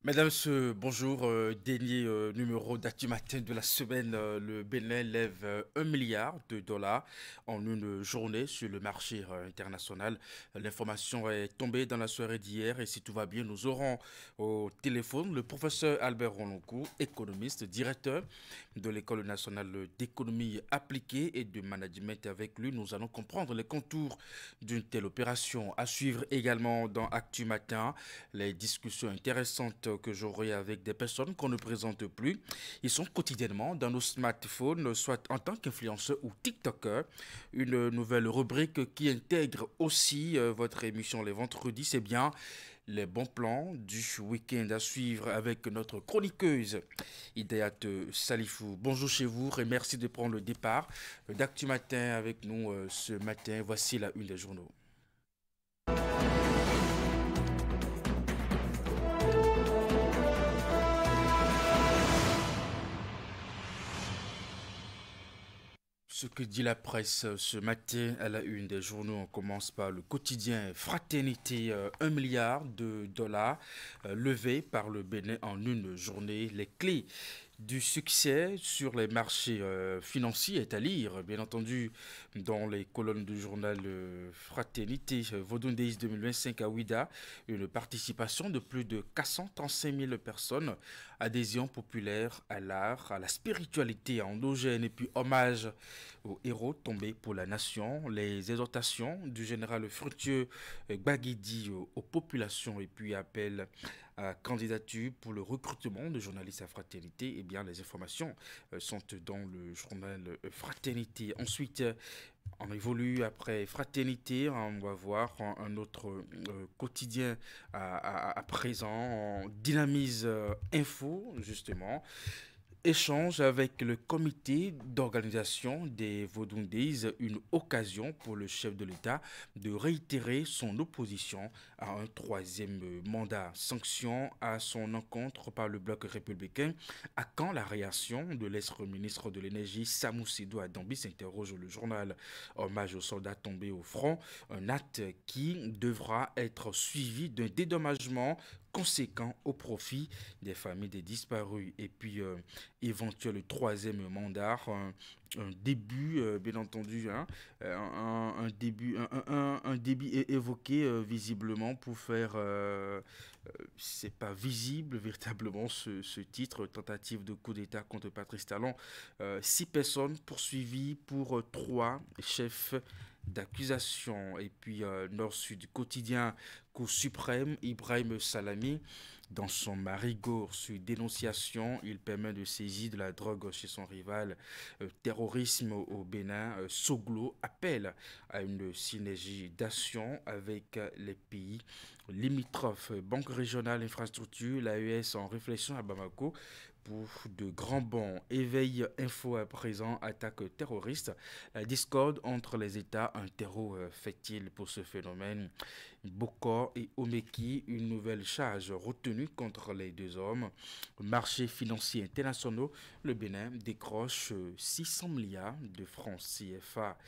Mesdames, bonjour. Dernier numéro d'Actu Matin de la semaine. Le Bénin lève 1 milliard de dollars en une journée sur le marché international. L'information est tombée dans la soirée d'hier et si tout va bien, nous aurons au téléphone le professeur Albert Rononcourt, économiste, directeur de l'École nationale d'économie appliquée et de management. Avec lui, nous allons comprendre les contours d'une telle opération. À suivre également dans Actu Matin les discussions intéressantes que j'aurai avec des personnes qu'on ne présente plus. Ils sont quotidiennement dans nos smartphones, soit en tant qu'influenceurs ou TikTokers. Une nouvelle rubrique qui intègre aussi votre émission les vendredis, c'est bien les bons plans du week-end à suivre avec notre chroniqueuse Idéat Salifou. Bonjour chez vous et merci de prendre le départ d'Actu Matin avec nous ce matin. Voici la une des journaux. Ce que dit la presse ce matin à la une des journaux, on commence par le quotidien Fraternité, 1 milliard de dollars levés par le Bénin en une journée. Les clés du succès sur les marchés financiers est à lire, bien entendu, dans les colonnes du journal Fraternité, Vodun Days 2025 à Ouida, une participation de plus de 435 000 personnes, adhésion populaire à l'art, à la spiritualité endogène et puis hommage aux héros tombés pour la nation, les exhortations du général Fructueux Gbagidi aux populations et puis appel à candidature pour le recrutement de journalistes à Fraternité. Eh bien, les informations sont dans le journal Fraternité. Ensuite, on évolue après Fraternité, on va voir un autre quotidien à présent, on dynamise info justement. Échange avec le comité d'organisation des Vodun Days, une occasion pour le chef de l'État de réitérer son opposition à un troisième mandat. Sanction à son encontre par le bloc républicain. À quand la réaction de l'ex-ministre de l'Énergie Samou Sidou Adambi, s'interroge le journal. Hommage aux soldats tombés au front, un acte qui devra être suivi d'un dédommagement conséquent au profit des familles des disparus. Et puis, éventuel troisième mandat, un début, bien entendu, hein, un début, un début évoqué visiblement pour faire, c'est pas visible véritablement ce titre, tentative de coup d'État contre Patrice Talon. 6 personnes poursuivies pour trois chefs d'accusation. Et puis, Nord-Sud quotidien, Cour suprême, Ibrahim Salami, dans son marigot sur dénonciation, il permet de saisir de la drogue chez son rival. Terrorisme au Bénin, Soglo appelle à une synergie d'action avec les pays limitrophes. Banque régionale infrastructure, l'AES en réflexion à Bamako pour de grands bons. Éveil info à présent, attaque terroriste. La discorde entre les États, un terreau fait-il pour ce phénomène? Bokor et Omeki, une nouvelle charge retenue contre les deux hommes. Marchés financiers internationaux, le Bénin décroche 600 milliards de francs CFA.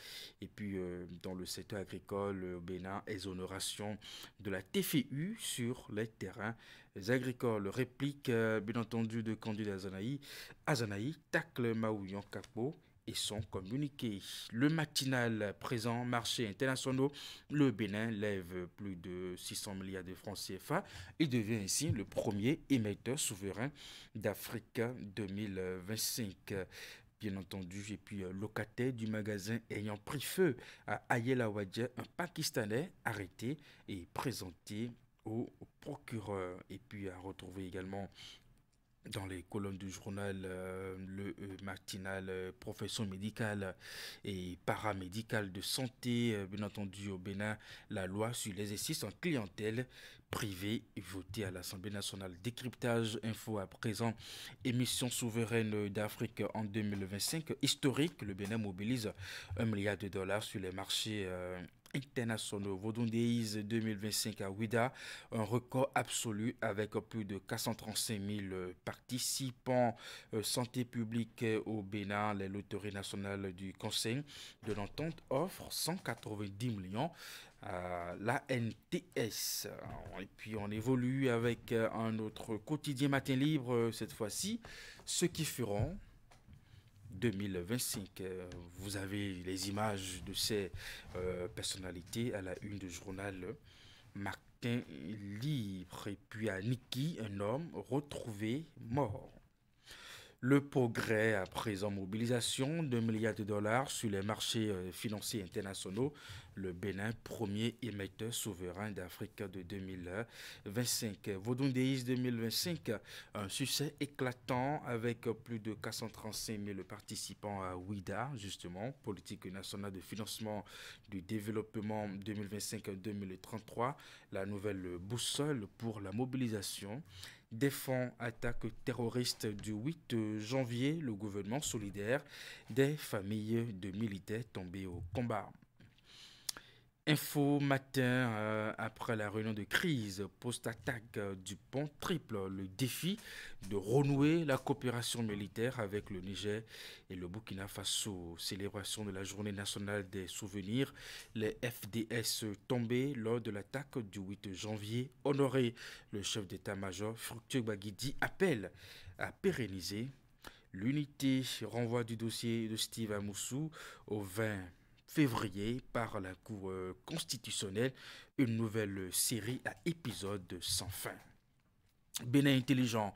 Et puis, dans le secteur agricole, le Bénin, exonération de la TFU sur les terrains agricoles. Réplique, bien entendu, de Candidat Azanaï. Azanaï tacle Maouillon Kakbo et son communiqué. Le matinal présent, marchés internationaux, le Bénin lève plus de 600 milliards de francs CFA et devient ainsi le premier émetteur souverain d'Afrique 2025. Bien entendu, et puis locataire du magasin ayant pris feu à Ayela Wadja, un Pakistanais arrêté et présenté au procureur. Et puis à retrouver également dans les colonnes du journal, le matinal profession médicale et paramédicale de santé, bien entendu au Bénin, la loi sur l'exercice en clientèle privée votée à l'Assemblée nationale. Décryptage info à présent, émission souveraine d'Afrique en 2025, historique, le Bénin mobilise 1 milliard de dollars sur les marchés internationaux. Vodun Days 2025 à Ouida, un record absolu avec plus de 435 000 participants. Santé publique au Bénin, les loteries nationales du Conseil de l'entente offrent 190 millions à l'ANTS. Et puis on évolue avec un autre quotidien matin libre, cette fois-ci, ceux qui feront 2025. Vous avez les images de ces personnalités à la une du journal Matin Libre. Et puis à Niki, un homme retrouvé mort. Le progrès à présent mobilisation de milliards de dollars sur les marchés financiers internationaux. Le Bénin, premier émetteur souverain d'Afrique de 2025. Vodundeis 2025, un succès éclatant avec plus de 435 000 participants à WIDA, justement, politique nationale de financement du développement 2025-2033, la nouvelle boussole pour la mobilisation des fonds attaques terroristes du 8 janvier, le gouvernement solidaire des familles de militaires tombés au combat. Info matin, après la réunion de crise post-attaque du pont triple, le défi de renouer la coopération militaire avec le Niger et le Burkina Faso. Célébration de la journée nationale des souvenirs, les FDS tombés lors de l'attaque du 8 janvier. Honoré, le chef d'état-major Fructueux Baguidi appelle à pérenniser l'unité. Renvoi du dossier de Steve Amoussou au 20 février par la Cour constitutionnelle, une nouvelle série à épisodes sans fin. Bénin intelligent,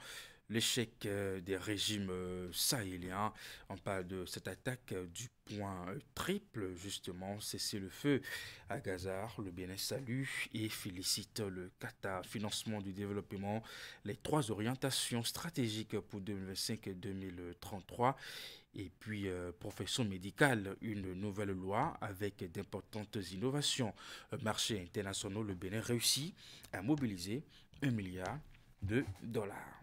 l'échec des régimes sahéliens. On parle de cette attaque du point triple, justement, cesser le feu à Gazar. Le Bénin salue et félicite le Qatar. Financement du développement, les trois orientations stratégiques pour 2025-2033. Et puis, profession médicale, une nouvelle loi avec d'importantes innovations. Marché international, le Bénin réussit à mobiliser 1 milliard de dollars.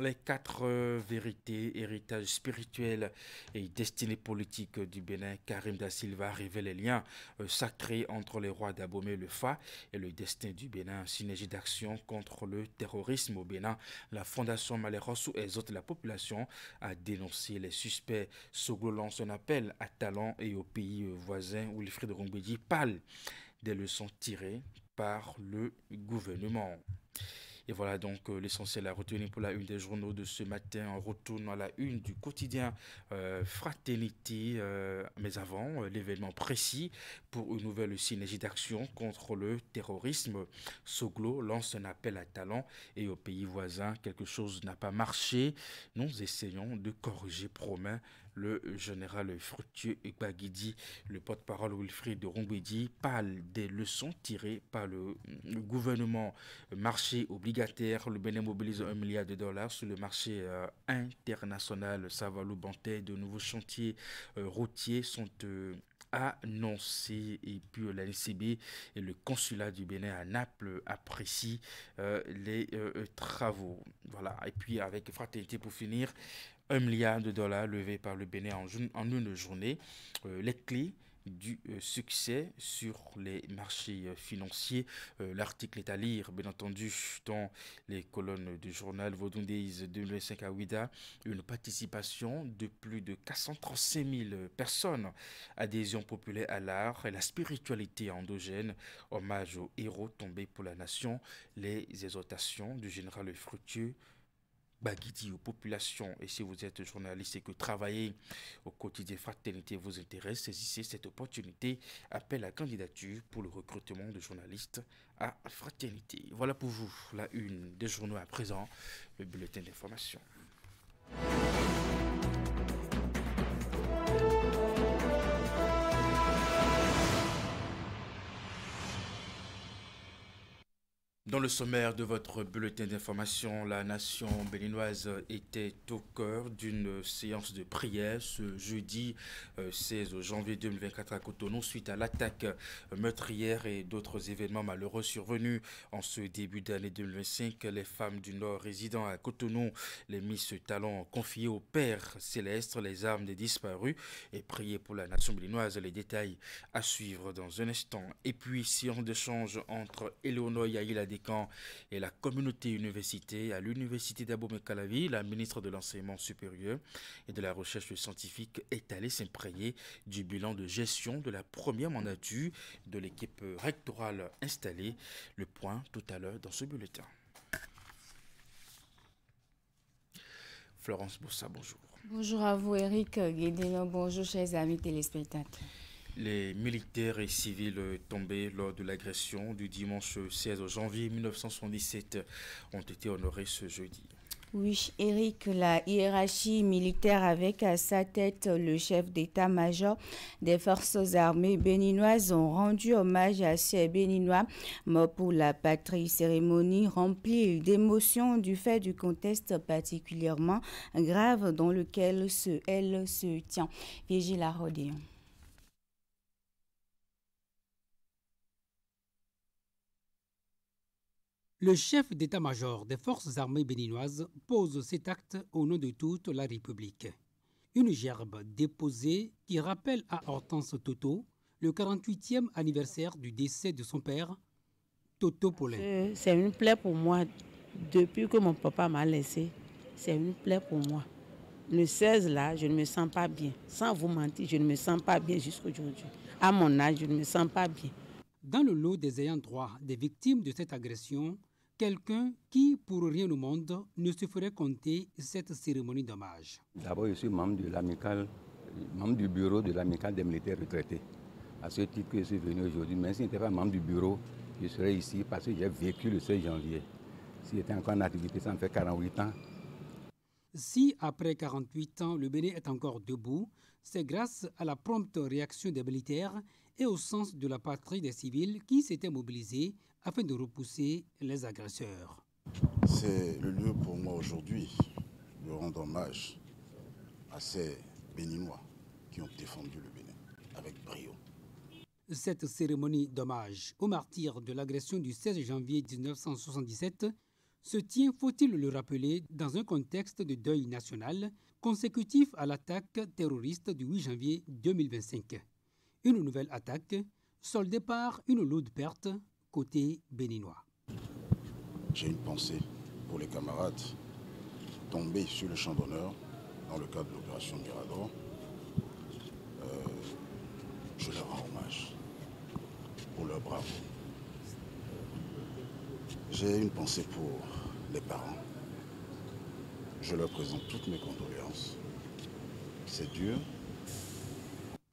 Les quatre vérités, héritage spirituel et destinée politique du Bénin, Karim Da Silva révèle les liens sacrés entre les rois d'Abomey le Fa et le destin du Bénin. Synergie d'action contre le terrorisme au Bénin. La Fondation Malherosu exhorte la population à dénoncer les suspects. Soglo lance un appel à Talon et aux pays voisins. Wilfried Rongbedi parle des leçons tirées par le gouvernement. Et voilà donc l'essentiel à retenir pour la une des journaux de ce matin. On retourne à la une du quotidien Fraternité. Mais avant, l'événement précis pour une nouvelle synergie d'action contre le terrorisme. Soglo lance un appel à Talon et aux pays voisins. Quelque chose n'a pas marché. Nous essayons de corriger, promet le général Fructueux Baguidi. Le porte-parole Wilfried Rongbedi parle des leçons tirées par le gouvernement. Marché obligataire, le Bénin mobilise 1 milliard de dollars sur le marché international. Savalou Bantais, de nouveaux chantiers routiers sont annoncés. Et puis la NCB et le consulat du Bénin à Naples apprécient les travaux. Voilà. Et puis avec Fraternité pour finir, 1 milliard de dollars levés par le Bénin en une journée. Les clés du succès sur les marchés financiers. L'article est à lire, bien entendu, dans les colonnes du journal Vodundeis 2025 à Ouida. Une participation de plus de 435 000 personnes. Adhésion populaire à l'art et la spiritualité endogène. Hommage aux héros tombés pour la nation. Les exhortations du général Fructueux Baguidi aux populations. Et si vous êtes journaliste et que travailler au quotidien Fraternité vous intéresse, saisissez cette opportunité. Appel à candidature pour le recrutement de journalistes à Fraternité. Voilà pour vous la une des journaux à présent, le bulletin d'information. Dans le sommaire de votre bulletin d'information, la nation béninoise était au cœur d'une séance de prière ce jeudi 16 janvier 2024 à Cotonou suite à l'attaque meurtrière et d'autres événements malheureux survenus en ce début d'année 2025. Les femmes du Nord résidant à Cotonou, les Miss Talon confiées au Père Céleste, les âmes des disparus et prier pour la nation béninoise. Les détails à suivre dans un instant. Et puis, séance d'échange entre Éléonore Yaïla impliquant et la communauté universitaire. À l'université d'Abomey-Calavi, la ministre de l'Enseignement supérieur et de la Recherche scientifique est allée s'imprégner du bilan de gestion de la première mandature de l'équipe rectorale installée. Le point tout à l'heure dans ce bulletin. Florence Boussa, bonjour. Bonjour à vous, Eric Guédéno. Bonjour, chers amis téléspectateurs. Les militaires et civils tombés lors de l'agression du dimanche 16 janvier 1977 ont été honorés ce jeudi. Oui, Eric, la hiérarchie militaire avec à sa tête le chef d'état-major des forces armées béninoises ont rendu hommage à ces Béninois morts pour la patrie. Cérémonie remplie d'émotions du fait du contexte particulièrement grave dans lequel elle se tient. Vigile Rodéon. Le chef d'état-major des forces armées béninoises pose cet acte au nom de toute la République. Une gerbe déposée qui rappelle à Hortense Toto le 48e anniversaire du décès de son père, Toto Paulin. C'est une plaie pour moi depuis que mon papa m'a laissé. C'est une plaie pour moi. Le 16 là, je ne me sens pas bien. Sans vous mentir, je ne me sens pas bien jusqu'à aujourd'hui. À mon âge, je ne me sens pas bien. Dans le lot des ayants droit des victimes de cette agression, quelqu'un qui, pour rien au monde, ne se ferait compter cette cérémonie d'hommage. D'abord, je suis membre de l'amicale, membre du bureau de l'amicale des militaires retraités. À ce titre que je suis venu aujourd'hui. Mais si je n'étais pas membre du bureau, je serais ici parce que j'ai vécu le 16 janvier. Si j'étais encore en activité, ça me fait 48 ans. Si, après 48 ans, le Bénin est encore debout, c'est grâce à la prompte réaction des militaires et au sens de la patrie des civils qui s'étaient mobilisés afin de repousser les agresseurs. C'est le lieu pour moi aujourd'hui de rendre hommage à ces Béninois qui ont défendu le Bénin avec brio. Cette cérémonie d'hommage aux martyrs de l'agression du 16 janvier 1977 se tient, faut-il le rappeler, dans un contexte de deuil national consécutif à l'attaque terroriste du 8 janvier 2025. Une nouvelle attaque soldée par une lourde perte côté béninois. J'ai une pensée pour les camarades tombés sur le champ d'honneur dans le cadre de l'opération Mirador. Je leur rends hommage pour leur bravoure. J'ai une pensée pour les parents. Je leur présente toutes mes condoléances. C'est dur.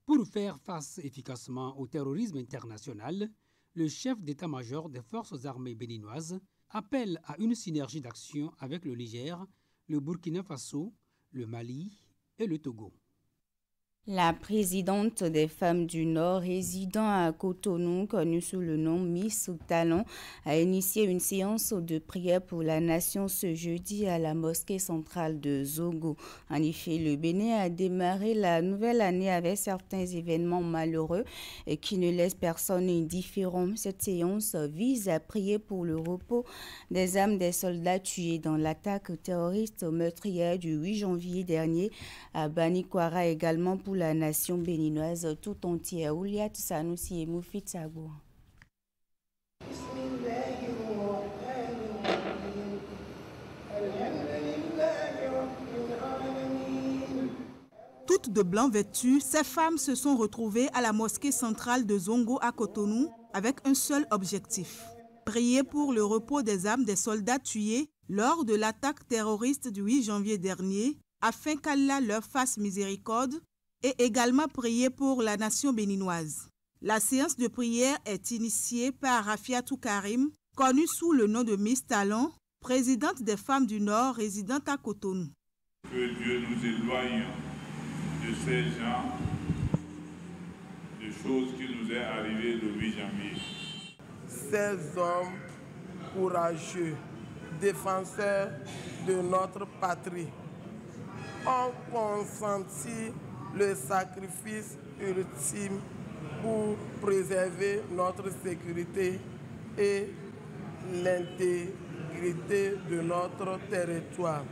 Pour faire face efficacement au terrorisme international, le chef d'état-major des forces armées béninoises appelle à une synergie d'action avec le Niger, le Burkina Faso, le Mali et le Togo. La présidente des Femmes du Nord résidant à Cotonou, connue sous le nom Miss Talon, a initié une séance de prière pour la nation ce jeudi à la mosquée centrale de Zongo. En effet, le Bénin a démarré la nouvelle année avec certains événements malheureux qui ne laissent personne indifférent. Cette séance vise à prier pour le repos des âmes des soldats tués dans l'attaque terroriste meurtrière du 8 janvier dernier à Banikwara, également pour la nation béninoise tout entière. Ouliat Sanoussi et Moufit Sago. Toutes de blanc vêtues, ces femmes se sont retrouvées à la mosquée centrale de Zongo à Cotonou avec un seul objectif: prier pour le repos des âmes des soldats tués lors de l'attaque terroriste du 8 janvier dernier, afin qu'Allah leur fasse miséricorde, et également prier pour la nation béninoise. La séance de prière est initiée par Rafiatou Karim, connue sous le nom de Miss Talon, présidente des Femmes du Nord résidente à Cotonou. Que Dieu nous éloigne de ces gens, de choses qui nous est arrivées le 8 janvier. Ces hommes courageux, défenseurs de notre patrie, ont consenti le sacrifice ultime pour préserver notre sécurité et l'intégrité de notre territoire.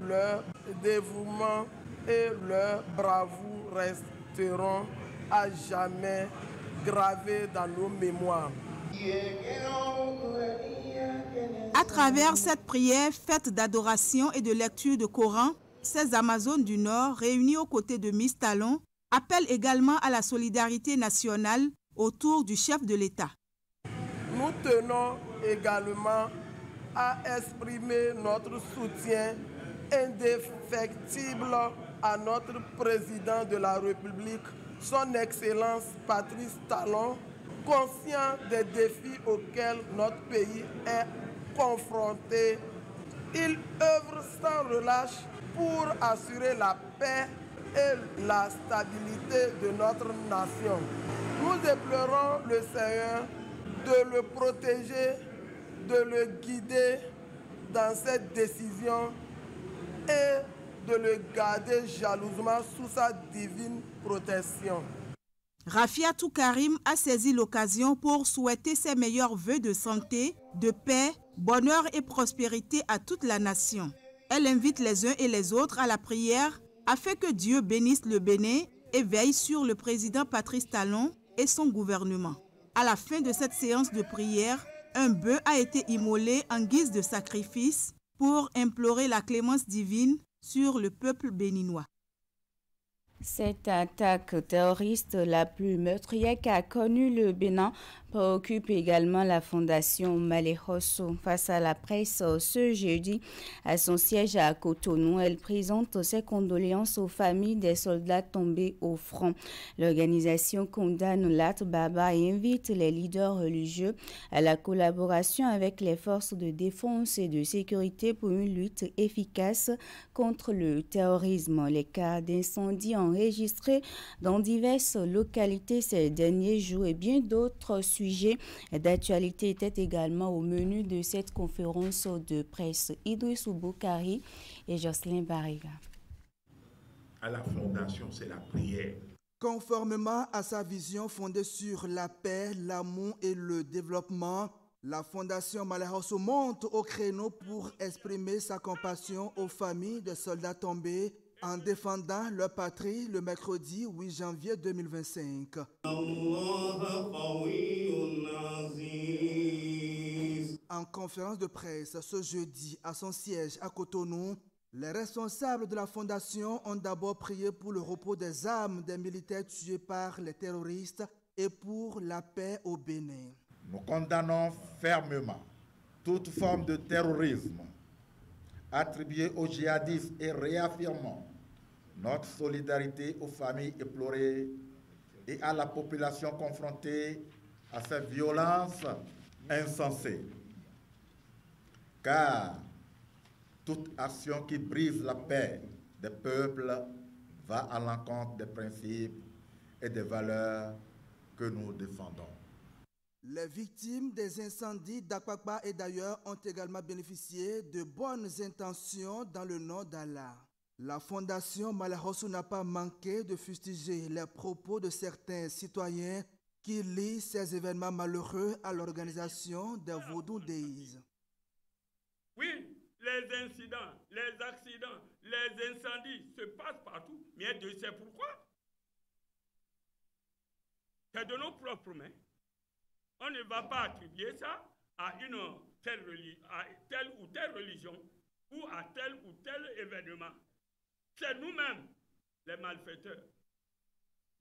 Leur dévouement et leur bravoure resteront à jamais gravés dans nos mémoires. À travers cette prière faite d'adoration et de lecture de Coran, ces Amazones du Nord, réunies aux côtés de Miss Talon, appellent également à la solidarité nationale autour du chef de l'État. Nous tenons également à exprimer notre soutien indéfectible à notre président de la République, son Excellence Patrice Talon, conscient des défis auxquels notre pays est confronté. Il œuvre sans relâche pour assurer la paix et la stabilité de notre nation. Nous implorons le Seigneur de le protéger, de le guider dans cette décision et de le garder jalousement sous sa divine protection. Rafiatou Karim a saisi l'occasion pour souhaiter ses meilleurs vœux de santé, de paix, bonheur et prospérité à toute la nation. Elle invite les uns et les autres à la prière afin que Dieu bénisse le Bénin et veille sur le président Patrice Talon et son gouvernement. À la fin de cette séance de prière, un bœuf a été immolé en guise de sacrifice pour implorer la clémence divine sur le peuple béninois. Cette attaque terroriste la plus meurtrière qu'a connue le Bénin préoccupe également la Fondation Malekhosso. Face à la presse ce jeudi, à son siège à Cotonou, elle présente ses condoléances aux familles des soldats tombés au front. L'organisation condamne l'acte barbare et invite les leaders religieux à la collaboration avec les forces de défense et de sécurité pour une lutte efficace contre le terrorisme. Les cas d'incendie enregistrés dans diverses localités ces derniers jours et bien d'autres sujets d'actualité étaient également au menu de cette conférence de presse. Idrissou Boukari et Jocelyn Bariga. À la fondation, c'est la prière. Conformément à sa vision fondée sur la paix, l'amour et le développement, la Fondation Malekhosso monte au créneau pour exprimer sa compassion aux familles de soldats tombés en défendant leur patrie le mercredi 8 janvier 2025. En conférence de presse ce jeudi à son siège à Cotonou, les responsables de la Fondation ont d'abord prié pour le repos des âmes des militaires tués par les terroristes et pour la paix au Bénin. Nous condamnons fermement toute forme de terrorisme attribuée aux djihadistes et réaffirmons notre solidarité aux familles éplorées et à la population confrontée à cette violence insensée. Car toute action qui brise la paix des peuples va à l'encontre des principes et des valeurs que nous défendons. Les victimes des incendies d'Akwakwa et d'ailleurs ont également bénéficié de bonnes intentions dans le nom d'Allah. La Fondation Malekhosso n'a pas manqué de fustiger les propos de certains citoyens qui lient ces événements malheureux à l'organisation des Vodou Days. Oui, les incidents, les accidents, les incendies se passent partout, mais Dieu sait pourquoi. C'est de nos propres mains. On ne va pas attribuer ça à telle ou telle religion ou à tel ou tel événement. C'est nous-mêmes, les malfaiteurs.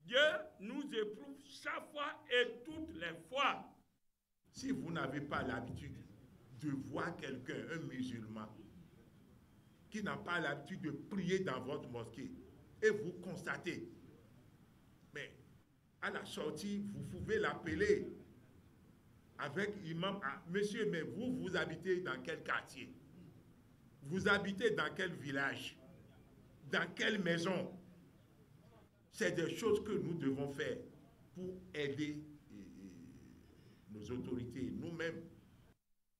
Dieu nous éprouve chaque fois et toutes les fois. Si vous n'avez pas l'habitude de voir quelqu'un, un musulman, qui n'a pas l'habitude de prier dans votre mosquée, et vous constatez, mais à la sortie, vous pouvez l'appeler avec imam, monsieur, mais vous habitez dans quel quartier? Vous habitez dans quel village? Dans quelle maison? C'est des choses que nous devons faire pour aider nos autorités, nous-mêmes.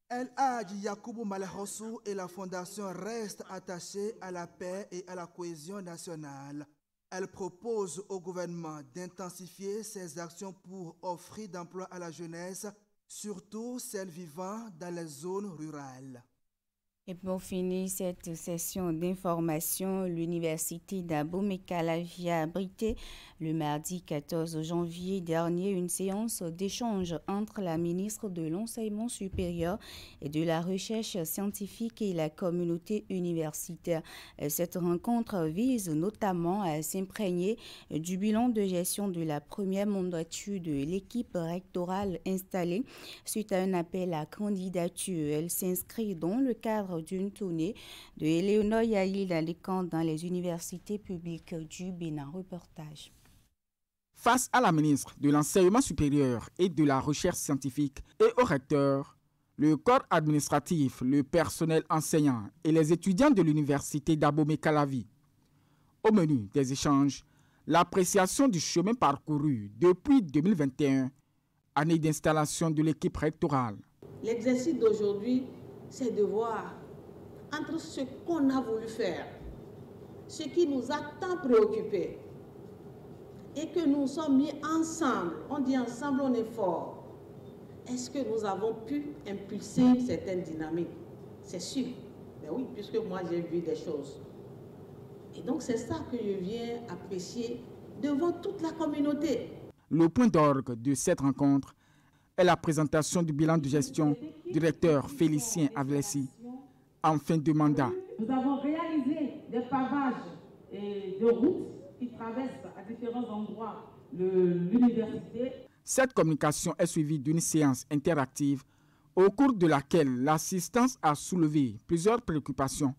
El Hadji Yakubu Malekhosso et la Fondation restent attachées à la paix et à la cohésion nationale. Elle propose au gouvernement d'intensifier ses actions pour offrir d'emploi à la jeunesse, surtout celles vivant dans les zones rurales. Et pour finir cette session d'information, l'université d'Abomey-Calavi a abrité le mardi 14 janvier dernier une séance d'échange entre la ministre de l'Enseignement supérieur et de la Recherche scientifique et la communauté universitaire. Cette rencontre vise notamment à s'imprégner du bilan de gestion de la première mandature de l'équipe rectorale installée suite à un appel à candidature. Elle s'inscrit dans le cadre d'une tournée de Éléonore Yaïl Alicante dans les universités publiques du Bénin. Reportage. Face à la ministre de l'Enseignement supérieur et de la Recherche scientifique et au recteur, le corps administratif, le personnel enseignant et les étudiants de l'université d'Abomey-Calavi. Au menu des échanges, l'appréciation du chemin parcouru depuis 2021, année d'installation de l'équipe rectorale. L'exercice d'aujourd'hui, c'est de voir entre ce qu'on a voulu faire, ce qui nous a tant préoccupés, et que nous sommes mis ensemble. On dit ensemble, on est fort. Est-ce que nous avons pu impulser une certaine dynamique? C'est sûr. Mais oui, puisque moi j'ai vu des choses. Et donc c'est ça que je viens apprécier devant toute la communauté. Le point d'orgue de cette rencontre est la présentation du bilan de gestion du recteur Félicien Avlessi en fin de mandat. Nous avons réalisé des pavages de routes qui traversent à différents endroits l'université. Cette communication est suivie d'une séance interactive au cours de laquelle l'assistance a soulevé plusieurs préoccupations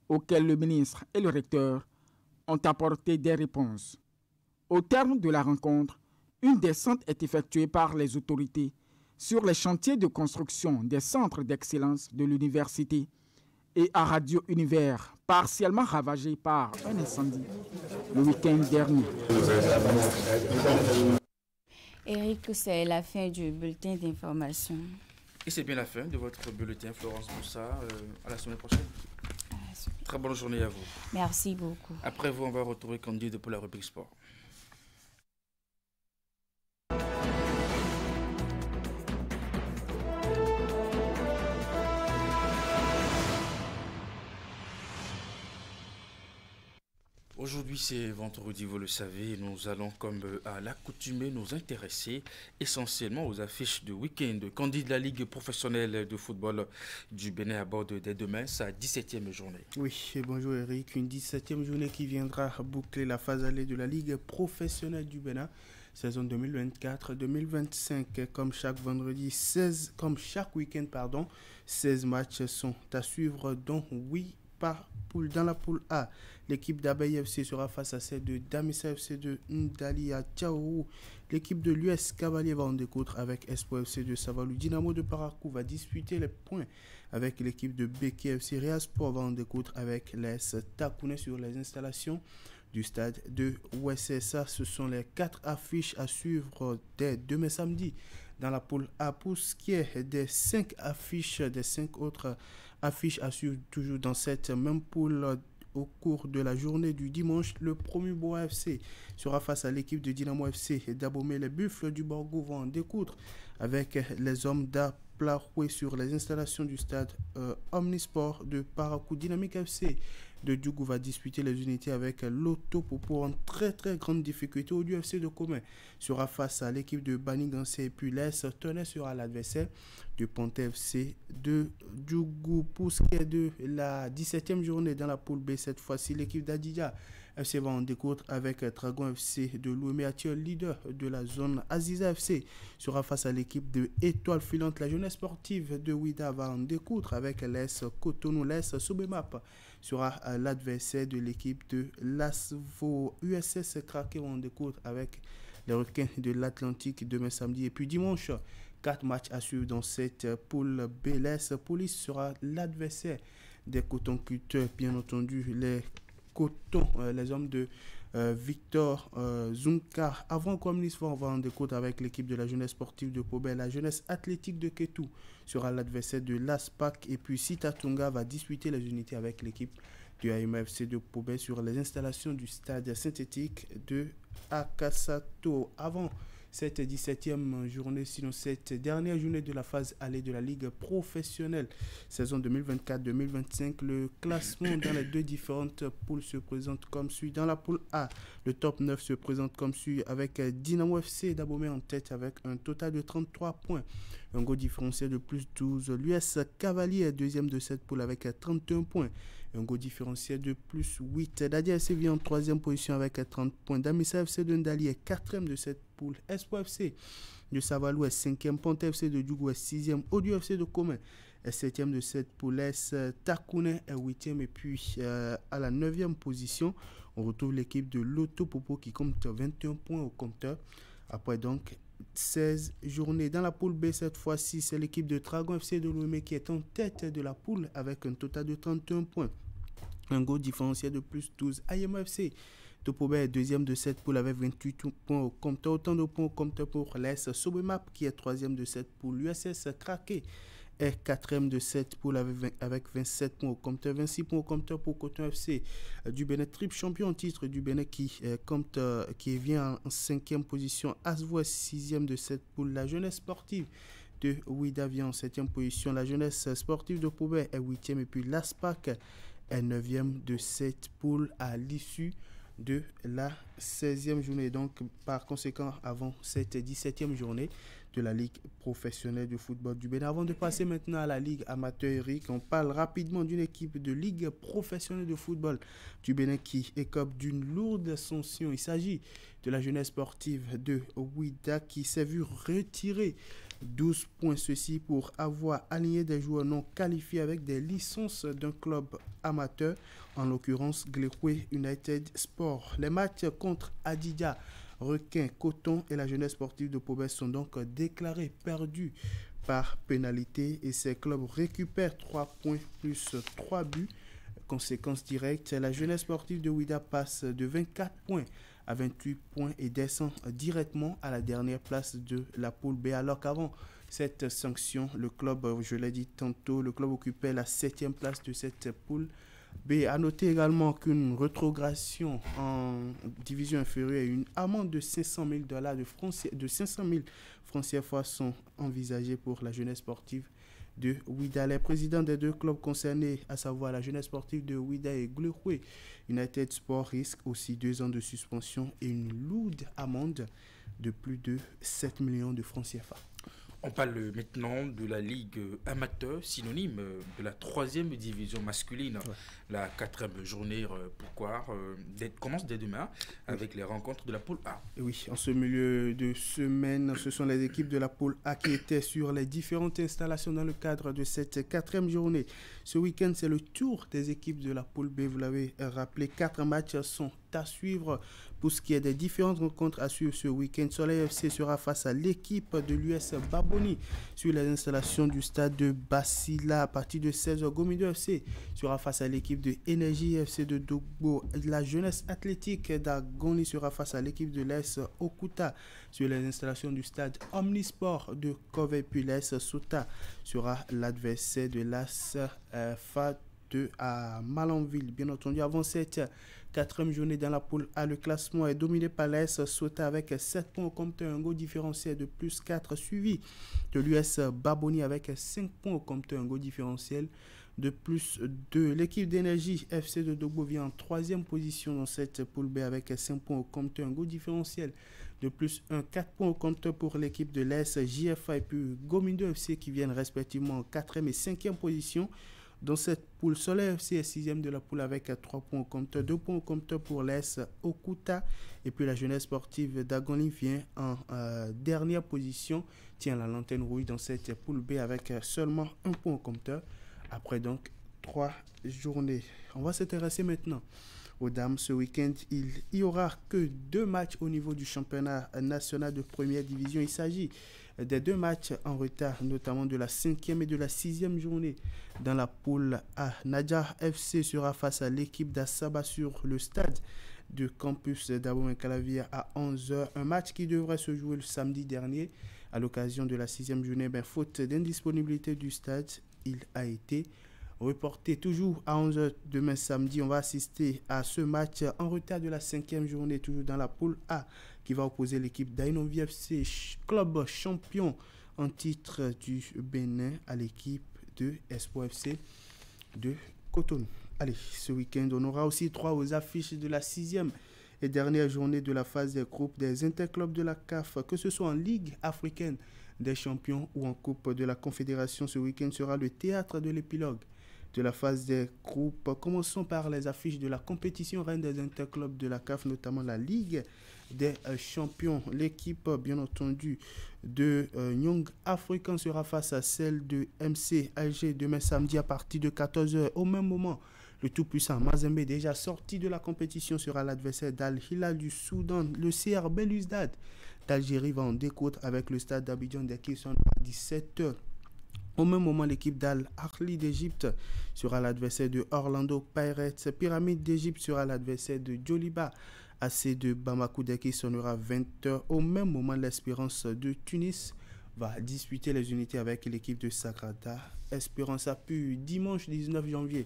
auxquelles le ministre et le recteur ont apporté des réponses. Au terme de la rencontre, une descente est effectuée par les autorités sur les chantiers de construction des centres d'excellence de l'université et à Radio Univers, partiellement ravagé par un incendie le week-end dernier. Eric, c'est la fin du bulletin d'information. Et c'est bien la fin de votre bulletin, Florence Moussa. À la semaine prochaine. Très bonne journée à vous. Merci beaucoup. Après vous, on va retrouver Candide pour la rubrique sport. Aujourd'hui, c'est vendredi, vous le savez, nous allons comme à l'accoutumée nous intéresser essentiellement aux affiches de week-end. Candide, la Ligue professionnelle de football du Bénin aborde dès demain sa 17e journée. Oui, et bonjour Eric, une 17e journée qui viendra boucler la phase allée de la Ligue professionnelle du Bénin, saison 2024-2025. Comme chaque vendredi, comme chaque week-end, 16 matchs sont à suivre, dont 8 par poule. Dans la poule A, l'équipe d'Abeille FC sera face à celle de Damissa FC de Ndalia Tchaourou. L'équipe de l'US Cavalier va en découdre avec Espoir FC de Savalou. Dynamo de Parakou va disputer les points avec l'équipe de Beke FC. Real Sport va en découdre avec l'AS Takouné sur les installations du stade de OSSA. Ce sont les 4 affiches à suivre dès demain samedi. Dans la poule A, pour ce qui est des 5 affiches, des 5 autres affiches à suivre toujours dans cette même poule au cours de la journée du dimanche, le Promu Boa FC sera face à l'équipe de Dynamo FC et d'Abomey. Les Buffles du Borgo vont en découdre avec les hommes d'Aplaroué sur les installations du stade Omnisport de Parakou. Dynamique FC de Djougou va disputer les unités avec l'Autopo pour en très grande difficulté. Au FC de Commun sera face à l'équipe de Banigansé et puis l'AS Tonnet sera l'adversaire de Ponte FC de Djougou. Pour ce qui est de la 17e journée dans la poule B, cette fois-ci l'équipe d'Adidja FC va en découdre avec Dragon FC de Louéméatier, leader de la zone. Aziza FC sera face à l'équipe de Étoile Filante. La jeunesse sportive de Ouida va en découdre avec l'AS Cotonou. L'AS Sobemap sera l'adversaire de l'équipe de l'ASVO. USS Kraké vont en découdre avec les requins de l'Atlantique demain samedi. Et puis dimanche, 4 matchs à suivre dans cette poule B. l'AS Police sera l'adversaire des Cotons Culteurs, bien entendu les Cotons, les hommes de Victor Zunkar. Avant communiste, on va en découdre avec l'équipe de la jeunesse sportive de Pobé. La jeunesse athlétique de Ketou sera l'adversaire de l'ASPAC. Et puis Sitatunga va disputer les unités avec l'équipe du AMFC de Pobé sur les installations du stade synthétique de Akasato. Avant cette 17e journée, sinon cette dernière journée de la phase allée de la Ligue professionnelle saison 2024-2025. Le classement dans les deux différentes poules se présente comme suit. Dans la poule A, le top 9 se présente comme suit avec Dynamo FC d'Abomey en tête avec un total de 33 points. Un goal différentiel de plus 12. L'US Cavalier est deuxième de cette poule avec 31 points. Un goal différentiel de plus 8. Dadia FC vient en troisième position avec 30 points. Damissa FC de Ndali est quatrième de cette poule. Espoir FC de Savalou est cinquième. Ponte FC de Djougou est sixième. Audio FC de Commun est septième de cette poule. Takouné est huitième. Et puis à la neuvième position, on retrouve l'équipe de Loto Popo qui compte 21 points au compteur. Après donc 16 journées. Dans la poule B, cette fois-ci, c'est l'équipe de Dragon FC de Lomé qui est en tête de la poule avec un total de 31 points. Un goal différentiel de plus 12. Ayemo FC Topobé est deuxième de cette poule avec 28 points au compteur. Autant de points au compteur pour l'AS Sobemap qui est troisième de cette poule. L'USS Kraké est quatrième de cette poule avec 27 points au compteur, 26 points au compteur pour Coton FC du Bénin, triple champion en titre du Bénin qui vient en cinquième position. Asvo est sixième de cette poule. La jeunesse sportive de Ouida vient en septième position. La jeunesse sportive de Pobé est huitième et puis l'ASPAC est neuvième de cette poule à l'issue de la 16e journée. Donc par conséquent, avant cette 17e journée de la Ligue professionnelle de football du Bénin. Avant de passer maintenant à la Ligue amateur, Eric, on parle rapidement d'une équipe de Ligue professionnelle de football du Bénin qui écope d'une lourde sanction. Il s'agit de la jeunesse sportive de Ouida qui s'est vue retirer 12 points, ceci pour avoir aligné des joueurs non qualifiés avec des licences d'un club amateur, en l'occurrence Glekwe United Sport. Les matchs contre Adidja, Requin, Coton et la jeunesse sportive de Pobès sont donc déclarés perdus par pénalité et ces clubs récupèrent 3 points plus 3 buts. Conséquence directe, la jeunesse sportive de Ouida passe de 24 points à 28 points et descend directement à la dernière place de la poule B. Alors qu'avant cette sanction, le club, je l'ai dit tantôt, le club occupait la 7e place de cette poule B. A noter également qu'une rétrogradation en division inférieure et une amende de $500,000 de 500 000 francs CFA sont envisagées pour la jeunesse sportive de Ouida. Les présidents des deux clubs concernés, à savoir la jeunesse sportive de Ouida et Glekwe United Sport, risquent aussi 2 ans de suspension et une lourde amende de plus de 7 millions de francs CFA. On parle maintenant de la Ligue amateur, synonyme de la 3e division masculine. Ouais. La 4e journée commence dès demain avec les rencontres de la poule A. Et oui, en ce milieu de semaine, ce sont les équipes de la poule A qui étaient sur les différentes installations dans le cadre de cette 4e journée. Ce week-end, c'est le tour des équipes de la poule B. Vous l'avez rappelé, 4 matchs sont à suivre. Pour ce qui est des différentes rencontres à suivre ce week-end, Soleil FC sera face à l'équipe de l'US Baboni sur les installations du stade de Basila à partir de 16h. Gomido FC sera face à l'équipe de Énergie FC de Dogbo. La jeunesse athlétique d'Agoni sera face à l'équipe de l'AS Okuta sur les installations du stade Omnisport de Kove. Puis l'AS Sota sera l'adversaire de l'AS FAT à Malanville. Bien entendu, avant cette 4e journée dans la poule A, le classement est dominé par l'AS Sota avec 7 points au compteur, un goal différentiel de plus 4, suivi de l'US Baboni avec 5 points au compteur, un goal différentiel de plus 2. L'équipe d'Énergie FC de Dogbo vient en 3e position dans cette poule B avec 5 points au compteur, un goal différentiel de plus 1, 4 points au compteur pour l'équipe de l'AS JFA et puis Gomindo FC qui viennent respectivement en 4e et 5e position. Dans cette poule, Soleil FC est 6e de la poule avec 3 points au compteur, 2 points au compteur pour l'AS Okuta. Et puis la jeunesse sportive d'Agoni vient en dernière position, tient la lanterne rouge dans cette poule B avec seulement 1 point au compteur. Après donc 3 journées. On va s'intéresser maintenant aux dames. Ce week-end, il n'y aura que 2 matchs au niveau du championnat national de première division. Il s'agit des 2 matchs en retard, notamment de la 5e et de la 6e journée. Dans la poule A, Nadja FC sera face à l'équipe d'Assaba sur le stade du campus d'Abomey-Calavia à 11h. Un match qui devrait se jouer le samedi dernier à l'occasion de la 6e journée. Faute d'indisponibilité du stade, il a été reporté. Toujours à 11h demain samedi, on va assister à ce match en retard de la 5e journée, toujours dans la poule A, qui va opposer l'équipe d'Ainovi FC, club champion en titre du Bénin, à l'équipe de Espoir FC de Cotonou. Allez, ce week-end, on aura aussi 3 aux affiches de la 6e et dernière journée de la phase des groupes des interclubs de la CAF, que ce soit en Ligue africaine des champions ou en Coupe de la Confédération. Ce week-end sera le théâtre de l'épilogue de la phase des groupes. Commençons par les affiches de la compétition reine des interclubs de la CAF, notamment la Ligue des champions. L'équipe, bien entendu, de Young African sera face à celle de MC Alger demain samedi à partir de 14h. Au même moment, le tout-puissant Mazembe, déjà sorti de la compétition, sera l'adversaire d'Al Hilal du Soudan. Le CR Belouizdad d'Algérie va en découdre avec le stade d'Abidjan dès qu'ils sont à 17h. Au même moment, l'équipe d'Al Ahly d'Égypte sera l'adversaire de Orlando Pirates. Pyramide d'Égypte sera l'adversaire de Djoliba AC de Bamako dès qu'il sonnera 20h. Au même moment, l'Espérance de Tunis va disputer les unités avec l'équipe de Sagrada Espérance. Puis dimanche 19 janvier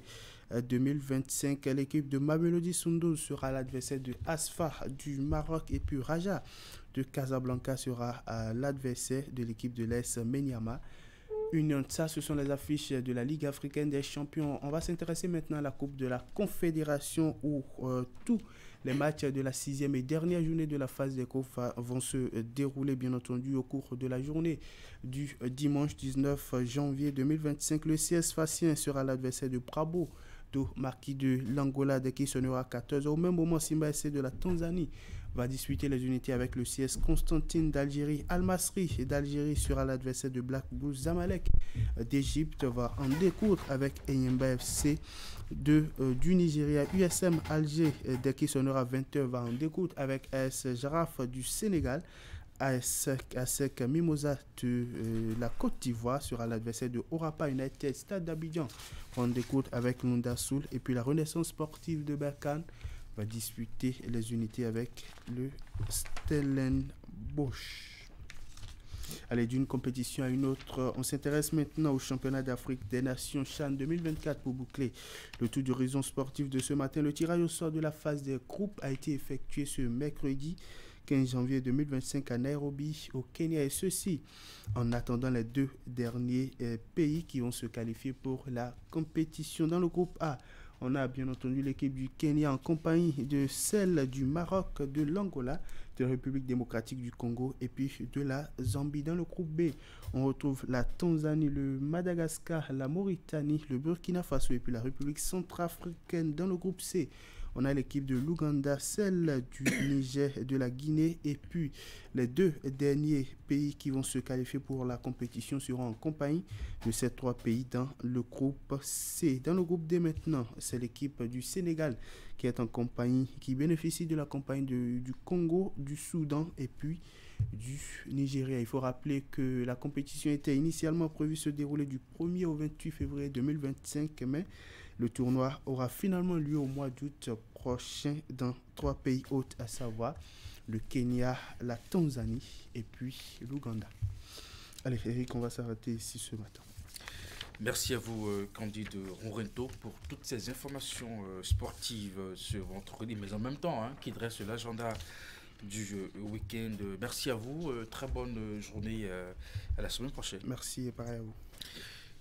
2025, l'équipe de Mamelodi Sundowns sera l'adversaire de Asfa du Maroc, et puis Raja de Casablanca sera l'adversaire de l'équipe de l'AS Menyama Union. Ça, ce sont les affiches de la Ligue africaine des champions. On va s'intéresser maintenant à la Coupe de la Confédération où tous les matchs de la 6e et dernière journée de la phase des groupes vont se dérouler, bien entendu, au cours de la journée du dimanche 19 janvier 2025. Le CS Facien sera l'adversaire de Brabo do Marquis de l'Angola dès qu'il sonnera à 14h. Au même moment, Simba SC de la Tanzanie va disputer les unités avec le CS Constantine d'Algérie. Al Masry d'Algérie sera l'adversaire de Black Bulls. Zamalek d'Égypte va en découdre avec Enyimba FC du Nigeria. USM Alger, dès qu'il sonnera 20h, va en découdre avec AS Jaraf du Sénégal. ASEC Mimosa de la Côte d'Ivoire sera l'adversaire de Orapa United. Stade d'Abidjan va en découdre avec Lunda Soul. Et puis la Renaissance sportive de Berkane va disputer les unités avec le Stellenbosch. Allez, d'une compétition à une autre, on s'intéresse maintenant au championnat d'Afrique des Nations CHAN 2024 pour boucler le tour d'horizon sportif de ce matin. Le tirage au sort de la phase des groupes a été effectué ce mercredi 15 janvier 2025 à Nairobi, au Kenya, et ceci en attendant les 2 derniers pays qui vont se qualifier pour la compétition. Dans le groupe A, on a bien entendu l'équipe du Kenya en compagnie de celle du Maroc, de l'Angola, de la République démocratique du Congo et puis de la Zambie. Dans le groupe B, on retrouve la Tanzanie, le Madagascar, la Mauritanie, le Burkina Faso et puis la République centrafricaine. Dans le groupe C, on a l'équipe de l'Ouganda, celle du Niger, de la Guinée, et puis les 2 derniers pays qui vont se qualifier pour la compétition seront en compagnie de ces 3 pays dans le groupe C. Dans le groupe D maintenant, c'est l'équipe du Sénégal qui est en compagnie, qui bénéficie de la compagnie du Congo, du Soudan et puis du Nigeria. Il faut rappeler que la compétition était initialement prévue se dérouler du 1er au 28 février 2025, mais le tournoi aura finalement lieu au mois d'août prochain dans 3 pays hôtes, à savoir le Kenya, la Tanzanie et puis l'Ouganda. Allez, Eric, on va s'arrêter ici ce matin. Merci à vous, Candide Ronrento, pour toutes ces informations sportives ce vendredi, mais en même temps, qui dresse l'agenda du week-end. Merci à vous, très bonne journée, à la semaine prochaine. Merci et pareil à vous.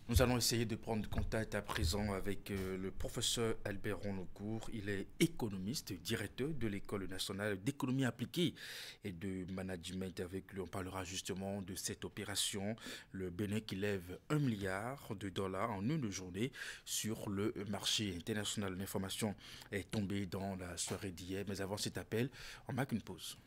Nous allons essayer de prendre contact à présent avec le professeur Albert Roncourt. Il est économiste, directeur de l'École nationale d'économie appliquée et de management. Avec lui, on parlera justement de cette opération, le Bénin qui lève $1 milliard en une journée sur le marché international. L'information est tombée dans la soirée d'hier, mais avant cet appel, on marque une pause.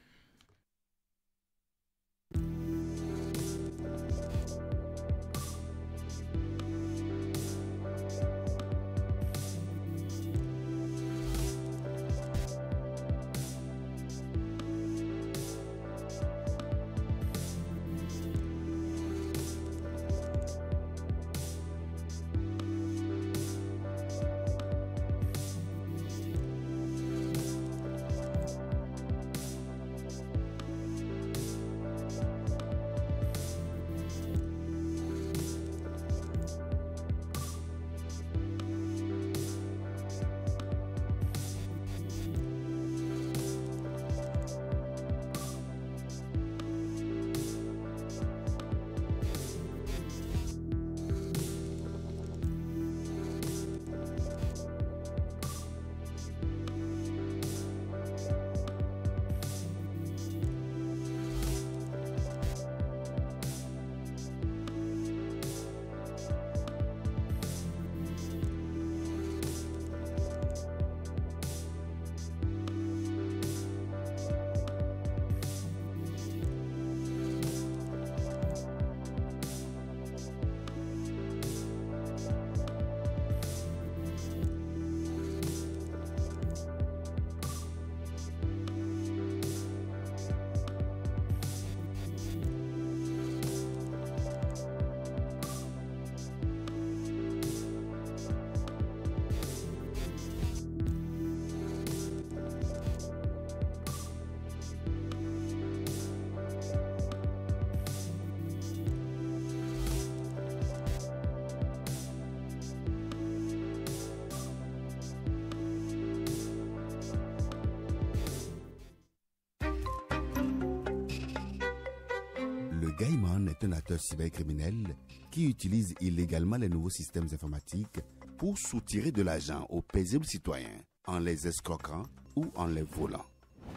Gaiman est un acteur cybercriminel qui utilise illégalement les nouveaux systèmes informatiques pour soutirer de l'argent aux paisibles citoyens en les escroquant ou en les volant.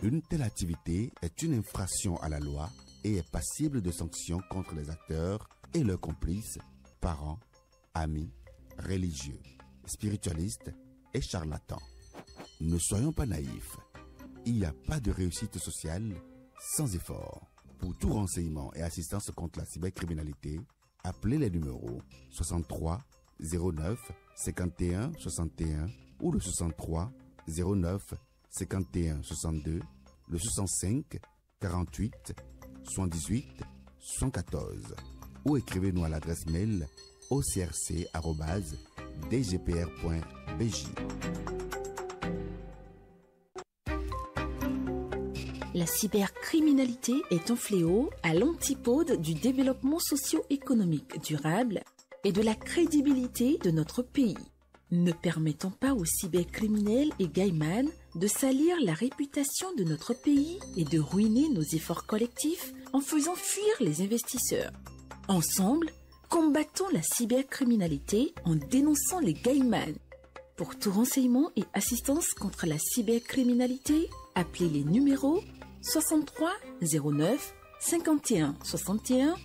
Une telle activité est une infraction à la loi et est passible de sanctions contre les acteurs et leurs complices, parents, amis, religieux, spiritualistes et charlatans. Ne soyons pas naïfs. Il n'y a pas de réussite sociale sans effort. Pour tout renseignement et assistance contre la cybercriminalité, appelez les numéros 63 09 51 61 ou le 63 09 51 62, le 65 48 78 114 ou écrivez-nous à l'adresse mail ocrc@dgpr.bj. La cybercriminalité est un fléau à l'antipode du développement socio-économique durable et de la crédibilité de notre pays. Ne permettons pas aux cybercriminels et Gaiman de salir la réputation de notre pays et de ruiner nos efforts collectifs en faisant fuir les investisseurs. Ensemble, combattons la cybercriminalité en dénonçant les Gaiman. Pour tout renseignement et assistance contre la cybercriminalité, appelez les numéros 63 09 51 61,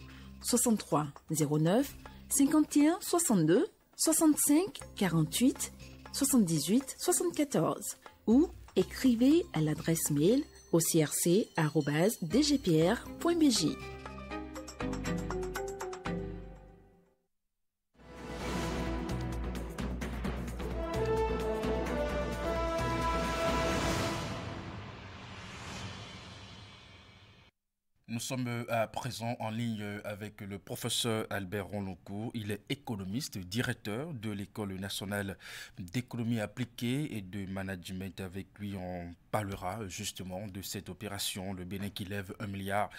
63 09 51 62, 65 48 78 74 ou écrivez à l'adresse mail ocrc@dgpr.bj. Nous sommes à présent en ligne avec le professeur Albert Ronloncourt. Il est économiste, directeur de l'École nationale d'économie appliquée et de management. Avec lui, on parlera justement de cette opération, le Bénin qui lève $1 milliard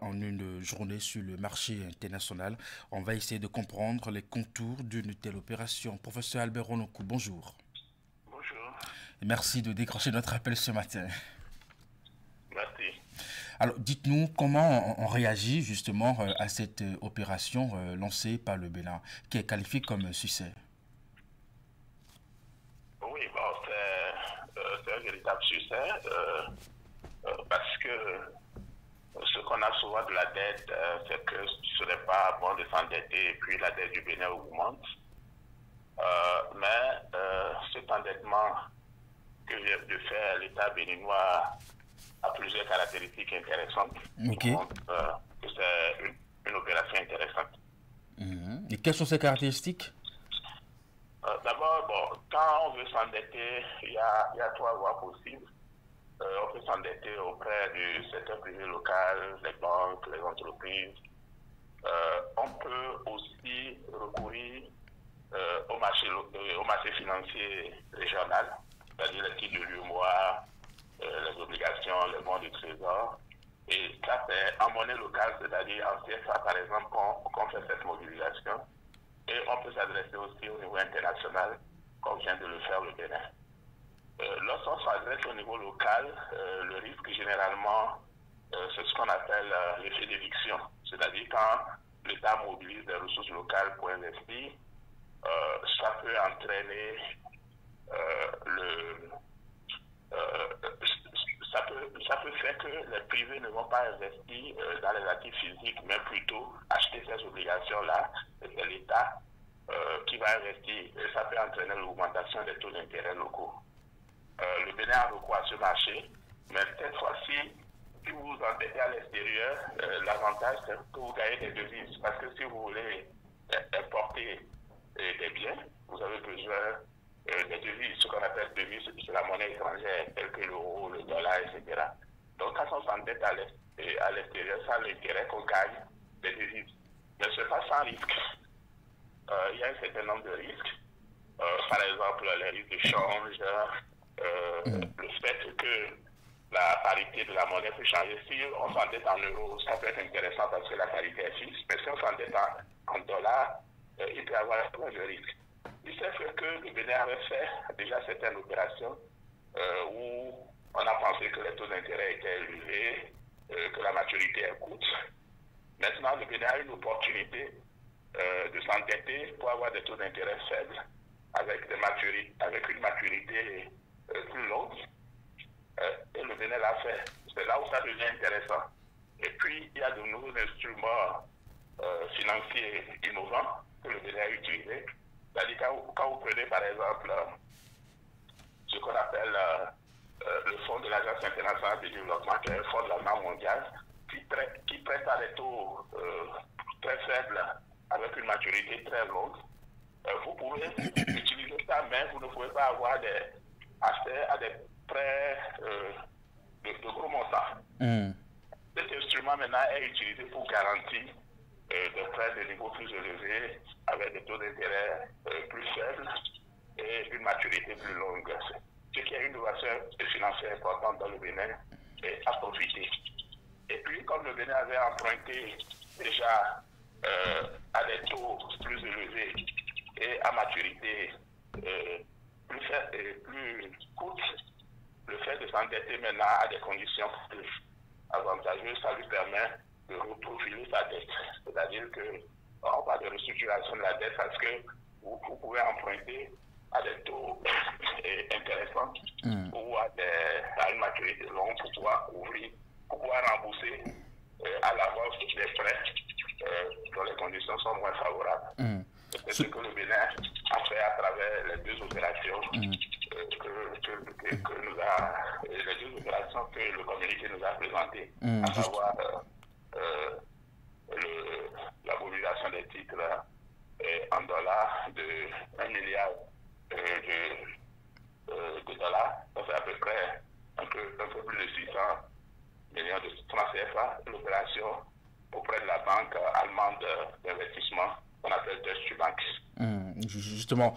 en une journée sur le marché international. On va essayer de comprendre les contours d'une telle opération. Professeur Albert Ronloncourt, bonjour. Bonjour. Merci de décrocher notre appel ce matin. Merci. Alors, dites-nous comment on réagit justement à cette opération lancée par le Bénin, qui est qualifiée comme succès. Oui, bon, c'est un véritable succès parce que ce qu'on a souvent de la dette, c'est que ce n'est pas bon de s'endetter et puis la dette du Bénin augmente. Mais cet endettement que vient de faire l'État béninois a plusieurs caractéristiques intéressantes. Okay. Que c'est une opération intéressante. Et quelles sont ces caractéristiques? D'abord, bon, quand on veut s'endetter, il y a trois voies possibles. On peut s'endetter auprès du secteur privé local, les banques, les entreprises. On peut aussi recourir au marché financier régional, c'est-à-dire les titres de l'UEMOA, les obligations, les bons du trésor. Et ça, c'est en monnaie locale, c'est-à-dire en CFA, par exemple, qu'on fait cette mobilisation. Et on peut s'adresser aussi au niveau international, comme vient de le faire le Bénin. Lorsqu'on s'adresse au niveau local, le risque, généralement, c'est ce qu'on appelle l'effet d'éviction. C'est-à-dire quand l'État mobilise des ressources locales pour investir, ça peut entraîner ça peut faire que les privés ne vont pas investir dans les actifs physiques, mais plutôt acheter ces obligations-là. Et c'est l'État qui va investir. Et ça peut entraîner l'augmentation des taux d'intérêt locaux. Le Bénin a recours à ce marché, mais cette fois-ci, si vous vous endettez à l'extérieur, l'avantage c'est que vous gagnez des devises. Parce que si vous voulez importer des biens, vous avez besoin des devises, ce qu'on appelle devises, c'est la monnaie étrangère, telle que l'euro, le dollar, etc. Donc quand on s'endette à l'extérieur, ça a l'intérêt qu'on gagne des devises. Mais ce n'est pas sans risque. Il y a un certain nombre de risques. Par exemple, les risques de change, le fait que la parité de la monnaie peut changer. Si on s'endette en euros, ça peut être intéressant parce que la parité est fixe. Mais si on s'endette en dollars, il peut y avoir plein de risques. Il s'est fait que le Bénin avait fait déjà certaines opérations où on a pensé que les taux d'intérêt étaient élevés, que la maturité est courte. Maintenant, le Bénin a une opportunité de s'endetter pour avoir des taux d'intérêt faibles avec une maturité plus longue. Et le Bénin l'a fait. C'est là où ça devient intéressant. Et puis, il y a de nouveaux instruments financiers innovants que le Bénin a utilisés. C'est-à-dire quand vous prenez par exemple ce qu'on appelle le fonds de l'Agence internationale de développement, qui est un fonds de la Banque mondiale, qui prête à des taux très faibles avec une maturité très longue. Vous pouvez utiliser ça, mais vous ne pouvez pas avoir accès à des prêts de gros montants. Cet instrument maintenant est utilisé pour garantir des prêts de niveau plus élevés avec des taux d'intérêt plus faibles et une maturité plus longue. Ce qui est une innovation financière importante dans le Bénin et à profiter. Et puis, comme le Bénin avait emprunté déjà à des taux plus élevés et à maturité plus courte, le fait de s'endetter maintenant à des conditions plus avantageuses, ça lui permet de reprofiler sa dette. C'est-à-dire qu'on parle de restructuration de la dette parce que vous pouvez emprunter à des taux intéressants ou à une maturité longue pour pouvoir rembourser à l'avance des prêts dont les conditions sont moins favorables. C'est ce que le Bénin a fait à travers les deux opérations que le communiqué nous a présentées, à savoir la mobilisation des titres en dollars de 1 milliard de dollars. Ça fait à peu près un peu plus de 600 millions de francs CFA, l'opération auprès de la banque allemande d'investissement qu'on appelle Deutsche Bank. Justement,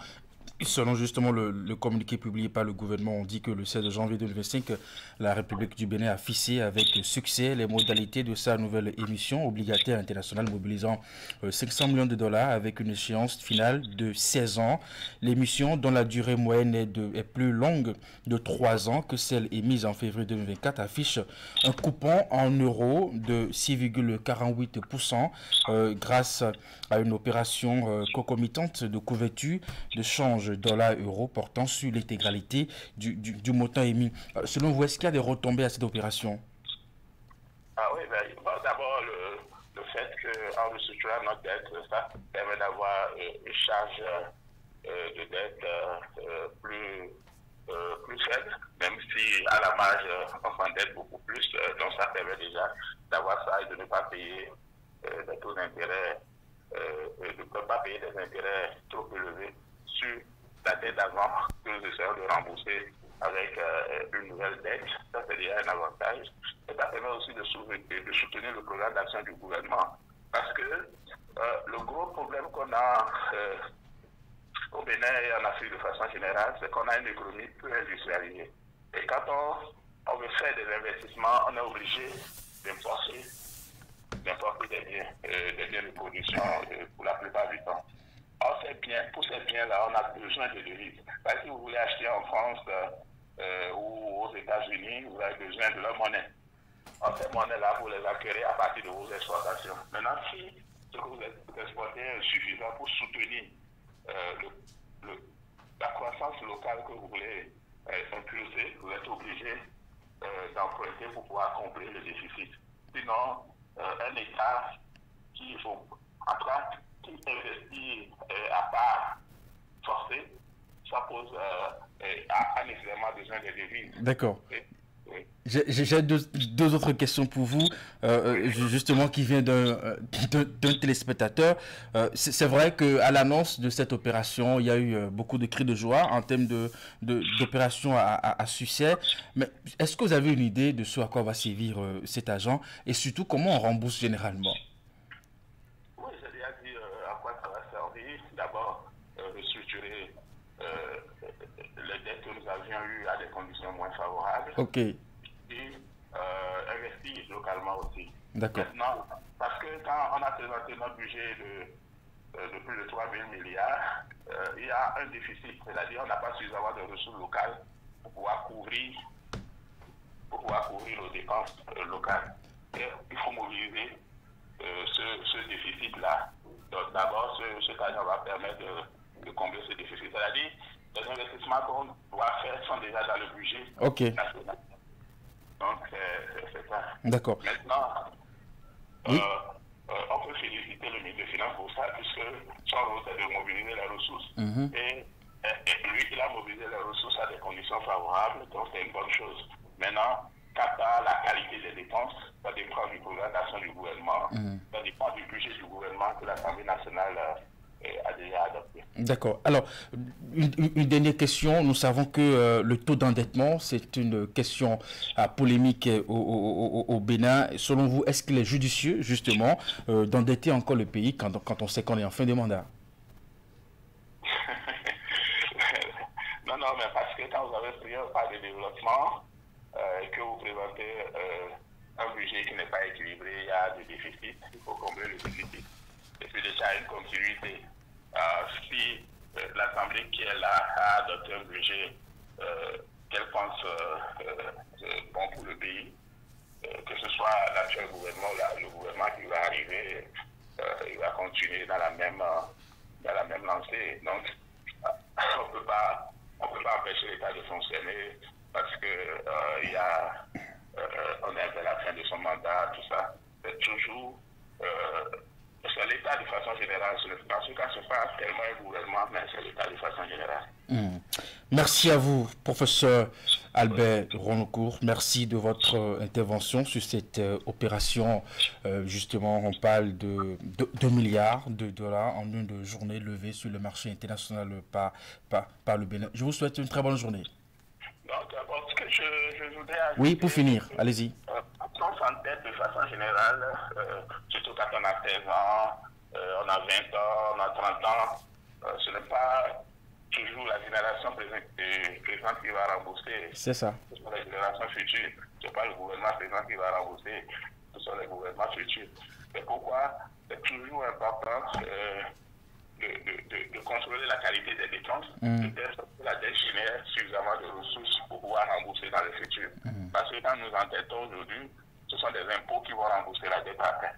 selon le communiqué publié par le gouvernement, on dit que le 16 janvier 2025, la République du Bénin a fixé avec succès les modalités de sa nouvelle émission obligataire internationale mobilisant 500 millions de dollars avec une échéance finale de 16 ans. L'émission, dont la durée moyenne est plus longue de 3 ans que celle émise en février 2024, affiche un coupon en euros de 6,48% grâce à une opération concomitante de couverture de change dollar-euro portant sur l'intégralité du montant émis. Selon vous, est-ce qu'il y a des retombées à cette opération? Oui, d'abord, le fait qu'en restructurant notre dette, ça permet d'avoir une charge de dette plus faible, même si à la marge, on s'endette beaucoup plus. Donc, ça permet déjà d'avoir ça et de ne pas payer des taux d'intérêt, de ne pas payer des intérêts trop élevés sur la dette d'avant que nous essayons de rembourser avec une nouvelle dette. Ça, c'est déjà un avantage. Et ça permet aussi de soutenir le programme d'action du gouvernement. Parce que le gros problème qu'on a au Bénin et en Afrique de façon générale, c'est qu'on a une économie peu industrialisée. Et quand on veut faire des investissements, on est obligé d'importer des biens de production pour la plupart du temps. Or, pour ces biens-là, on a besoin de devises. Parce que si vous voulez acheter en France ou aux États-Unis, vous avez besoin de leur monnaie. Or, ces monnaies-là, vous les acquérez à partir de vos exportations. Maintenant, si ce que vous exportez est suffisant pour soutenir la croissance locale que vous voulez impulser, vous êtes obligé d'emprunter pour pouvoir combler le déficit. Sinon, un État qui investit à part forcée, ça pose a nécessairement besoin de devises. D'accord. J'ai deux autres questions pour vous, justement qui viennent d'un téléspectateur. C'est vrai qu'à l'annonce de cette opération, il y a eu beaucoup de cris de joie en termes d'opération à succès. Mais est-ce que vous avez une idée de ce à quoi va servir cet agent et surtout comment on rembourse généralement? Oui, j'ai déjà dit à quoi ça va servir. D'abord, restructurer les dettes que nous avions eues à des conditions moins favorables. Ok. Et investir localement aussi. D'accord. Maintenant, parce que quand on a présenté notre budget de plus de 3 000 milliards, il y a un déficit, c'est-à-dire on n'a pas suffisamment de ressources locales pour pouvoir couvrir nos dépenses locales. Et il faut mobiliser ce déficit-là. Donc d'abord, cet argent va permettre de combler ce déficit. C'est-à-dire, les investissements qu'on doit faire sont déjà dans le budget national. Donc c'est ça. D'accord. Maintenant, on peut féliciter le ministre des Finances pour ça, puisque son rôle c'est de mobiliser les ressources. Et lui, il a mobilisé les ressources à des conditions favorables, donc c'est une bonne chose. Maintenant, quant à la qualité des dépenses, ça dépend du programme d'action du gouvernement, ça dépend du budget du gouvernement que l'Assemblée nationale a déjà adopté. D'accord. Alors, une dernière question. Nous savons que le taux d'endettement, c'est une question polémique au Bénin. Selon vous, est-ce qu'il est judicieux, justement, d'endetter encore le pays quand on sait qu'on est en fin de mandat? Non, mais parce que quand vous avez pris un pas de développement, que vous présentez un budget qui n'est pas équilibré, il y a des déficits, il faut combler le déficit. Et puis déjà une continuité. Si l'Assemblée qui est là a adopté un budget qu'elle pense bon pour le pays, que ce soit l'actuel gouvernement ou le gouvernement qui va arriver, il va continuer dans la même lancée. Donc, on ne peut pas empêcher l'État de fonctionner parce que on est à la fin de son mandat, tout ça. C'est toujours c'est l'État de façon générale. Dans ce cas, ce n'est pas tellement un gouvernement, mais c'est l'État de façon générale. Merci à vous, professeur Albert Rononcourt. Merci de votre intervention sur cette opération. Justement, on parle de 2 milliards de dollars en une journée levée sur le marché international par le Bénin. Je vous souhaite une très bonne journée. Donc, ce que je voudrais ajouter, oui, pour finir, allez-y. On s'entête de façon générale, surtout quand on a 16 ans, on a 20 ans, on a 30 ans. Ce n'est pas toujours la génération présente qui va rembourser. C'est ça. Ce sont les générations futures. Ce n'est pas le gouvernement présent qui va rembourser. Ce sont les gouvernements futurs. C'est pourquoi c'est toujours important de contrôler la qualité des dépenses, de telle sorte que la dette génère suffisamment de ressources pour pouvoir rembourser dans le futur. Parce que quand nous entêtons aujourd'hui, ce sont des impôts qui vont rembourser la dette après.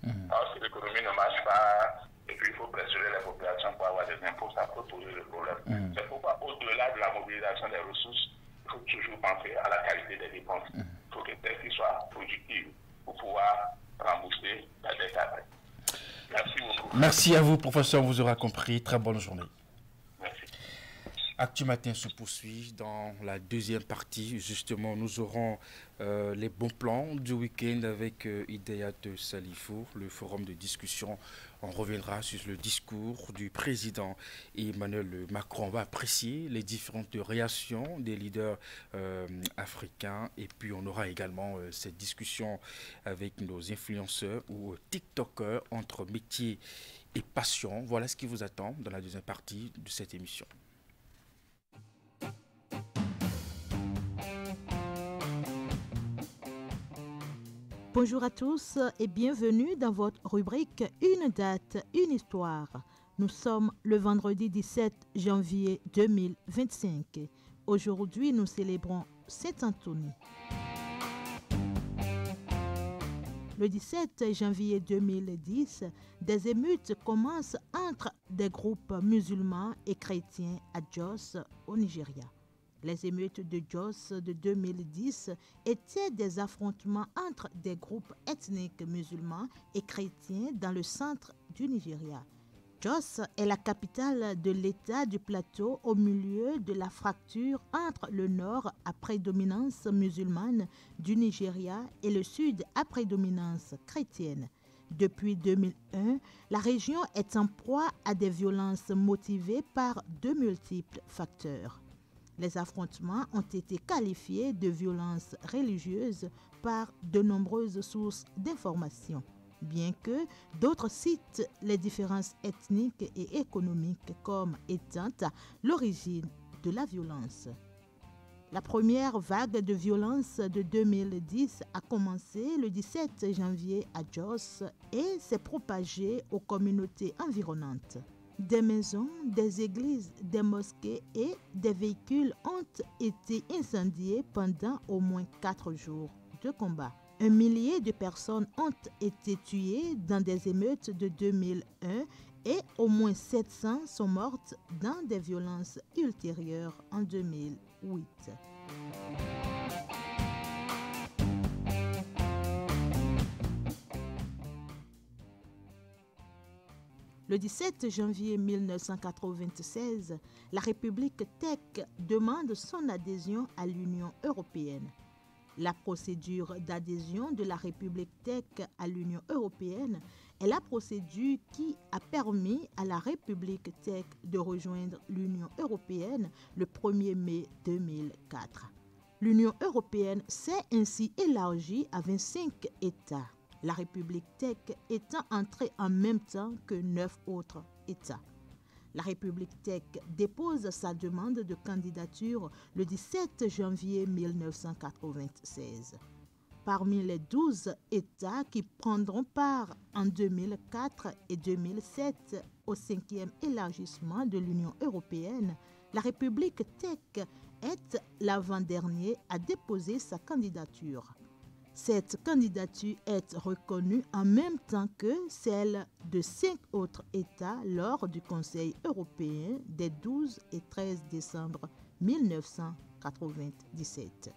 Alors si l'économie ne marche pas, et puis il faut pressurer les populations pour avoir des impôts, ça peut poser le problème. C'est pourquoi au-delà de la mobilisation des ressources, il faut toujours penser à la qualité des dépenses. Il faut que celles-ci soient productives pour pouvoir rembourser la dette après. Merci beaucoup. Merci à vous, professeur, on vous aura compris. Très bonne journée. Merci. Actu Matin se poursuit. Dans la deuxième partie, justement, nous aurons les bons plans du week-end avec Idéat Salifou, le forum de discussion. On reviendra sur le discours du président Emmanuel Macron. On va apprécier les différentes réactions des leaders africains. Et puis, on aura également cette discussion avec nos influenceurs ou TikTokers entre métier et passion. Voilà ce qui vous attend dans la deuxième partie de cette émission. Bonjour à tous et bienvenue dans votre rubrique Une date, une histoire. Nous sommes le vendredi 17 janvier 2025. Aujourd'hui, nous célébrons Saint-Anthony. Le 17 janvier 2010, des émeutes commencent entre des groupes musulmans et chrétiens à Jos, au Nigeria. Les émeutes de Jos de 2010 étaient des affrontements entre des groupes ethniques musulmans et chrétiens dans le centre du Nigeria. Jos est la capitale de l'État du plateau au milieu de la fracture entre le nord à prédominance musulmane du Nigeria et le sud à prédominance chrétienne. Depuis 2001, la région est en proie à des violences motivées par de multiples facteurs. Les affrontements ont été qualifiés de violences religieuses par de nombreuses sources d'information, bien que d'autres citent les différences ethniques et économiques comme étant l'origine de la violence. La première vague de violence de 2010 a commencé le 17 janvier à Jos et s'est propagée aux communautés environnantes. Des maisons, des églises, des mosquées et des véhicules ont été incendiés pendant au moins 4 jours de combat. Un millier de personnes ont été tuées dans des émeutes de 2001 et au moins 700 sont mortes dans des violences ultérieures en 2008. Le 17 janvier 1996, la République tchèque demande son adhésion à l'Union européenne. La procédure d'adhésion de la République tchèque à l'Union européenne est la procédure qui a permis à la République tchèque de rejoindre l'Union européenne le 1er mai 2004. L'Union européenne s'est ainsi élargie à 25 États. La République tchèque étant entrée en même temps que 9 autres États. La République tchèque dépose sa demande de candidature le 17 janvier 1996. Parmi les 12 États qui prendront part en 2004 et 2007 au 5e élargissement de l'Union européenne, la République tchèque est l'avant-dernier à déposer sa candidature. Cette candidature est reconnue en même temps que celle de 5 autres États lors du Conseil européen des 12 et 13 décembre 1997.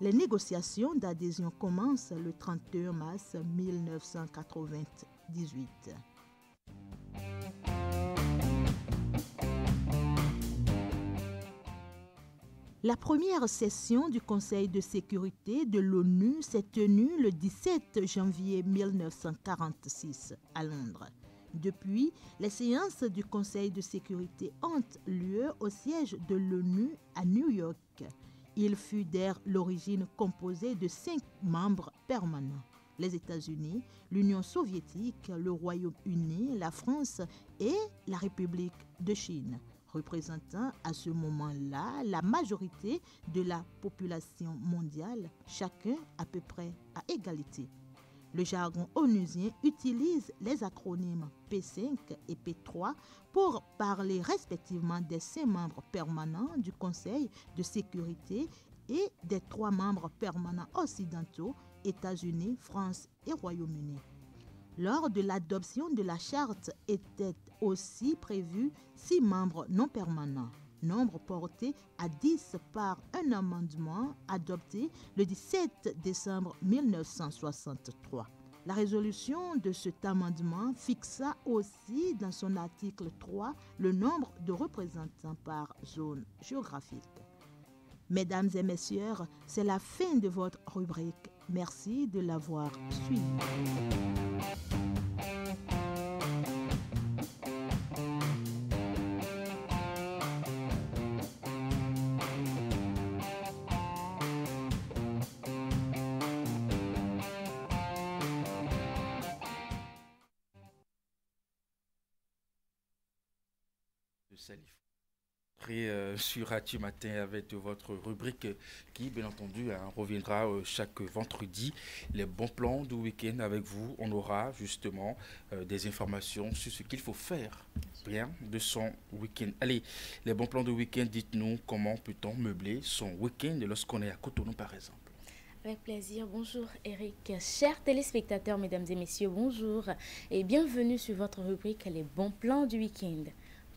Les négociations d'adhésion commencent le 31 mars 1998. La première session du Conseil de sécurité de l'ONU s'est tenue le 17 janvier 1946 à Londres. Depuis, les séances du Conseil de sécurité ont lieu au siège de l'ONU à New York. Il fut dès l'origine composé de 5 membres permanents: les États-Unis, l'Union soviétique, le Royaume-Uni, la France et la République de Chine, représentant à ce moment-là la majorité de la population mondiale, chacun à peu près à égalité. Le jargon onusien utilise les acronymes P5 et P3 pour parler respectivement des 5 membres permanents du Conseil de sécurité et des 3 membres permanents occidentaux, États-Unis, France et Royaume-Uni. Lors de l'adoption de la charte étaient aussi prévus 6 membres non permanents, nombre porté à 10 par un amendement adopté le 17 décembre 1963. La résolution de cet amendement fixa aussi dans son article 3 le nombre de représentants par zone géographique. Mesdames et messieurs, c'est la fin de votre rubrique. Merci de l'avoir suivi. Sur Radio Matin avec votre rubrique qui, bien entendu, reviendra chaque vendredi. Les bons plans du week-end avec vous. On aura justement des informations sur ce qu'il faut faire bien de son week-end. Allez, les bons plans du week-end, dites-nous comment peut-on meubler son week-end lorsqu'on est à Cotonou, par exemple. Avec plaisir. Bonjour Eric. Chers téléspectateurs, mesdames et messieurs, bonjour et bienvenue sur votre rubrique Les bons plans du week-end.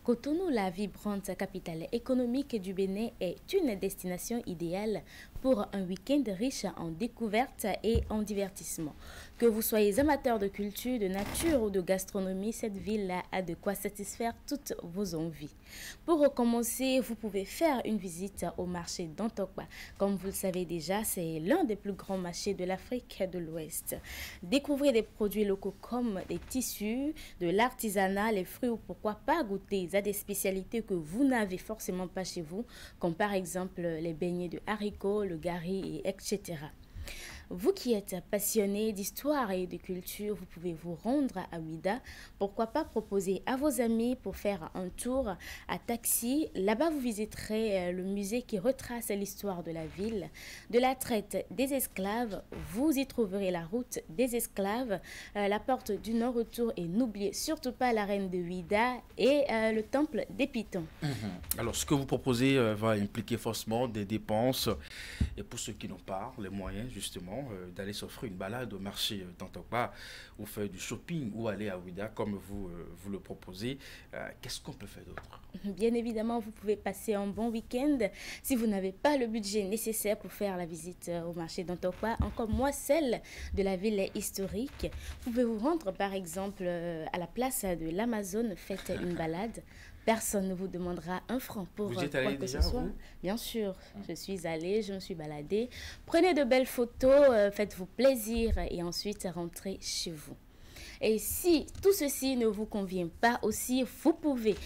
Cotonou, la vibrante capitale économique du Bénin, est une destination idéale pour un week-end riche en découvertes et en divertissement. Que vous soyez amateur de culture, de nature ou de gastronomie, cette ville a de quoi satisfaire toutes vos envies. Pour recommencer, vous pouvez faire une visite au marché d'Antokwa. Comme vous le savez déjà, c'est l'un des plus grands marchés de l'Afrique de l'Ouest. Découvrez des produits locaux comme des tissus, de l'artisanat, les fruits ou pourquoi pas goûter à des spécialités que vous n'avez forcément pas chez vous, comme par exemple les beignets de haricots, le gari, etc. Vous qui êtes passionné d'histoire et de culture, vous pouvez vous rendre à Ouida. Pourquoi pas proposer à vos amis pour faire un tour à Taxi. Là-bas, vous visiterez le musée qui retrace l'histoire de la ville, de la traite des esclaves. Vous y trouverez la route des esclaves, la porte du Nord-Retour et n'oubliez surtout pas la reine de Ouida et le temple des Pitons. Alors, ce que vous proposez va impliquer forcément des dépenses Et pour ceux qui n'ont pas les moyens justement d'aller s'offrir une balade au marché d'Antokpa ou faire du shopping ou aller à Ouida comme vous le proposez, qu'est-ce qu'on peut faire d'autre? Bien évidemment, vous pouvez passer un bon week-end si vous n'avez pas le budget nécessaire pour faire la visite au marché d'Antokpa, encore moins celle de la ville historique. Vous pouvez vous rendre par exemple à la place de l'Amazone, faites une balade. Personne ne vous demandera un franc pour quoi que déjà, ce soit. vous? Bien sûr, je suis allée, je me suis baladée. Prenez de belles photos, faites-vous plaisir et ensuite rentrez chez vous. Et si tout ceci ne vous convient pas aussi, vous pouvez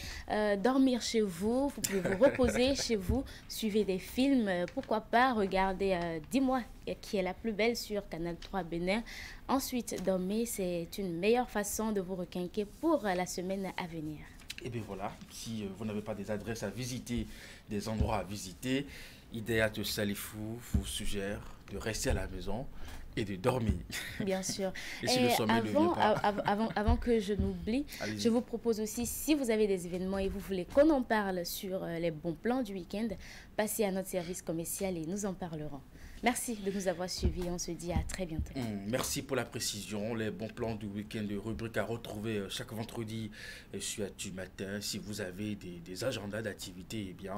dormir chez vous, vous pouvez vous reposer chez vous, suivez des films, pourquoi pas regarder Dis-moi qui est la plus belle sur Canal 3 Bénin. Ensuite, dormir, c'est une meilleure façon de vous requinquer pour la semaine à venir. Et bien voilà, si vous n'avez pas des adresses à visiter, des endroits à visiter, Idéat Salifou vous suggère de rester à la maison et de dormir. Bien sûr. Et si le sommeil ne vient pas. Avant que je n'oublie, je vous propose aussi, si vous avez des événements et vous voulez qu'on en parle sur les bons plans du week-end, passez à notre service commercial et nous en parlerons. Merci de nous avoir suivis. On se dit à très bientôt. Merci pour la précision. Les bons plans du week-end, rubrique à retrouver chaque vendredi sur Actu Matin. Si vous avez des agendas d'activité, eh bien,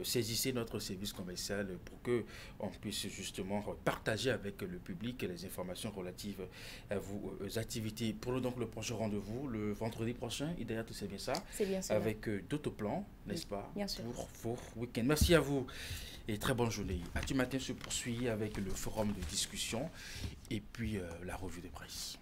saisissez notre service commercial pour qu'on puisse justement partager avec le public les informations relatives à vos activités. Pour donc le prochain rendez-vous, le vendredi prochain, Idéat, c'est bien ça? C'est bien ça. Avec d'autres plans, n'est-ce pas? Bien sûr. Pour vos week-ends. Merci à vous. Et très bonne journée. Actu Matin se poursuit avec le forum de discussion et puis la revue de presse.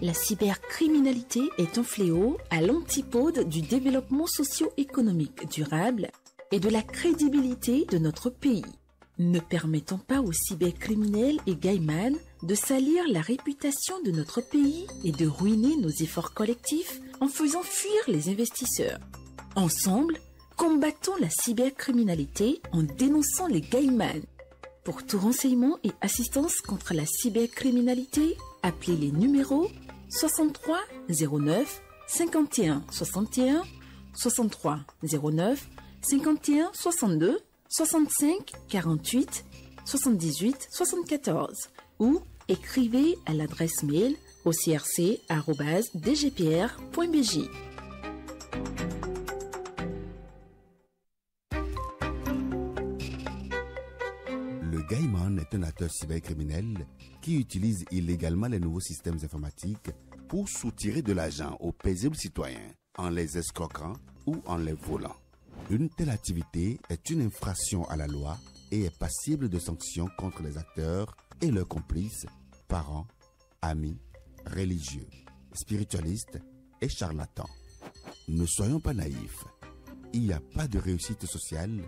La cybercriminalité est un fléau à l'antipode du développement socio-économique durable et de la crédibilité de notre pays. Ne permettons pas aux cybercriminels et gaïmans de salir la réputation de notre pays et de ruiner nos efforts collectifs en faisant fuir les investisseurs. Ensemble, combattons la cybercriminalité en dénonçant les gaïmans. Pour tout renseignement et assistance contre la cybercriminalité, appelez les numéros 63 09 51 61, 63 09 51 62, 65 48 78 74 ou écrivez à l'adresse mail ocrc@dgpr.bj. Le Gaïman est un acteur cybercriminel qui utilise illégalement les nouveaux systèmes informatiques pour soutirer de l'argent aux paisibles citoyens en les escroquant ou en les volant. Une telle activité est une infraction à la loi et est passible de sanctions contre les acteurs et leurs complices, parents, amis, religieux, spiritualistes et charlatans. Ne soyons pas naïfs. Il n'y a pas de réussite sociale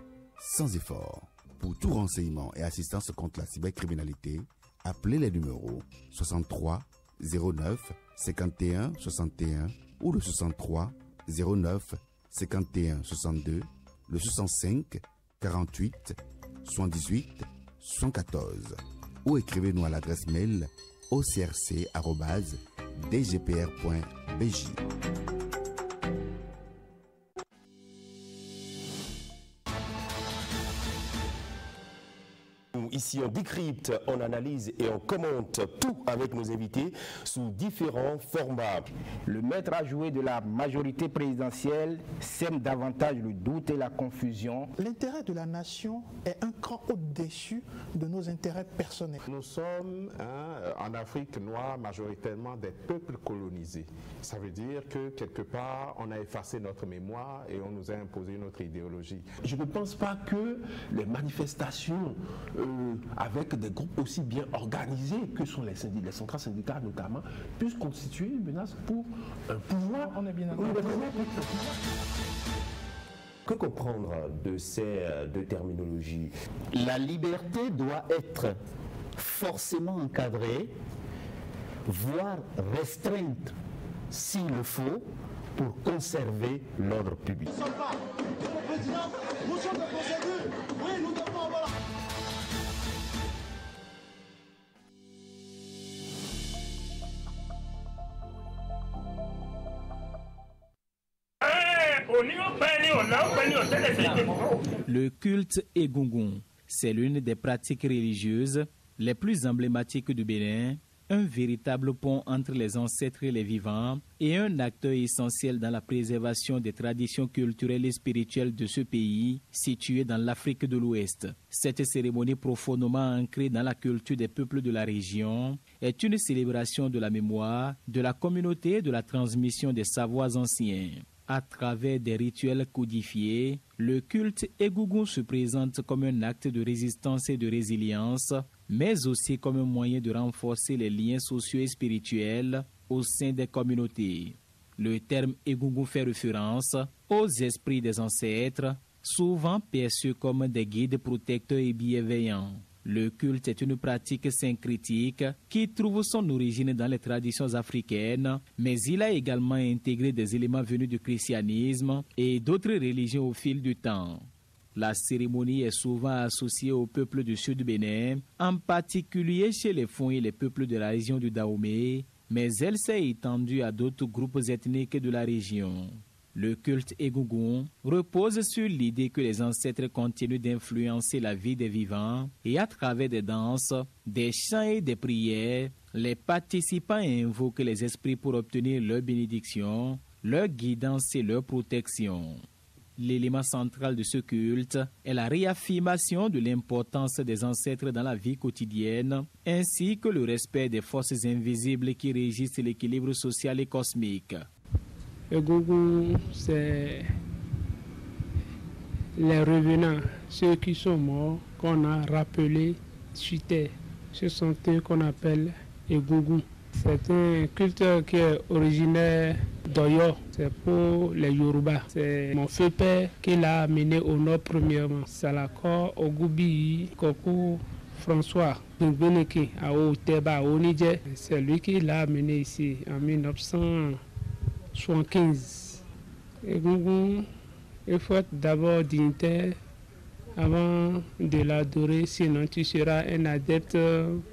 sans effort. Pour tout renseignement et assistance contre la cybercriminalité, appelez les numéros 63 09 51 61 ou le 63 09 51 62, le 65 48 78 114 ou écrivez-nous à l'adresse mail ocrc@dgpr.bj. Ici, on décrypte, on analyse et on commente tout avec nos invités sous différents formats. Le maître à jouer de la majorité présidentielle sème davantage le doute et la confusion. L'intérêt de la nation est un cran au-dessus de nos intérêts personnels. Nous sommes en Afrique noire majoritairement des peuples colonisés. Ça veut dire que quelque part, on a effacé notre mémoire et on nous a imposé notre idéologie. Je ne pense pas que les manifestations avec des groupes aussi bien organisés que sont les centrales syndicales notamment, puissent constituer une menace pour un pouvoir. On est bien d'accord. Que comprendre de ces deux terminologies? La liberté doit être forcément encadrée, voire restreinte s'il le faut, pour conserver l'ordre public. Nous ne sommes pas. Monsieur le Président, motion de procédure. Oui, nous devons avoir... Le culte Egungun, c'est l'une des pratiques religieuses les plus emblématiques du Bénin, un véritable pont entre les ancêtres et les vivants et un acteur essentiel dans la préservation des traditions culturelles et spirituelles de ce pays situé dans l'Afrique de l'Ouest. Cette cérémonie profondément ancrée dans la culture des peuples de la région est une célébration de la mémoire, de la communauté et de la transmission des savoirs anciens. À travers des rituels codifiés, le culte Egungun se présente comme un acte de résistance et de résilience, mais aussi comme un moyen de renforcer les liens sociaux et spirituels au sein des communautés. Le terme Egungun fait référence aux esprits des ancêtres, souvent perçus comme des guides protecteurs et bienveillants. Le culte est une pratique syncrétique qui trouve son origine dans les traditions africaines, mais il a également intégré des éléments venus du christianisme et d'autres religions au fil du temps. La cérémonie est souvent associée aux peuples du sud du Bénin, en particulier chez les Fon et les peuples de la région du Dahomey, mais elle s'est étendue à d'autres groupes ethniques de la région. Le culte Egungun repose sur l'idée que les ancêtres continuent d'influencer la vie des vivants et à travers des danses, des chants et des prières, les participants invoquent les esprits pour obtenir leur bénédiction, leur guidance et leur protection. L'élément central de ce culte est la réaffirmation de l'importance des ancêtres dans la vie quotidienne, ainsi que le respect des forces invisibles qui régissent l'équilibre social et cosmique. Egungun, c'est les revenants, ceux qui sont morts, qu'on a rappelés sur terre. Ce sont eux qu'on appelle Egungun. C'est un culte qui est originaire d'Oyo, c'est pour les Yoruba. C'est mon feu père qui l'a amené au nord premièrement. Salakor, Ogoubi, Koko, François, Benbeneke, à Oteba, au Niger. C'est lui qui l'a amené ici en 1975. Egungun, il faut être d'abord dignitaire avant de l'adorer, sinon tu seras un adepte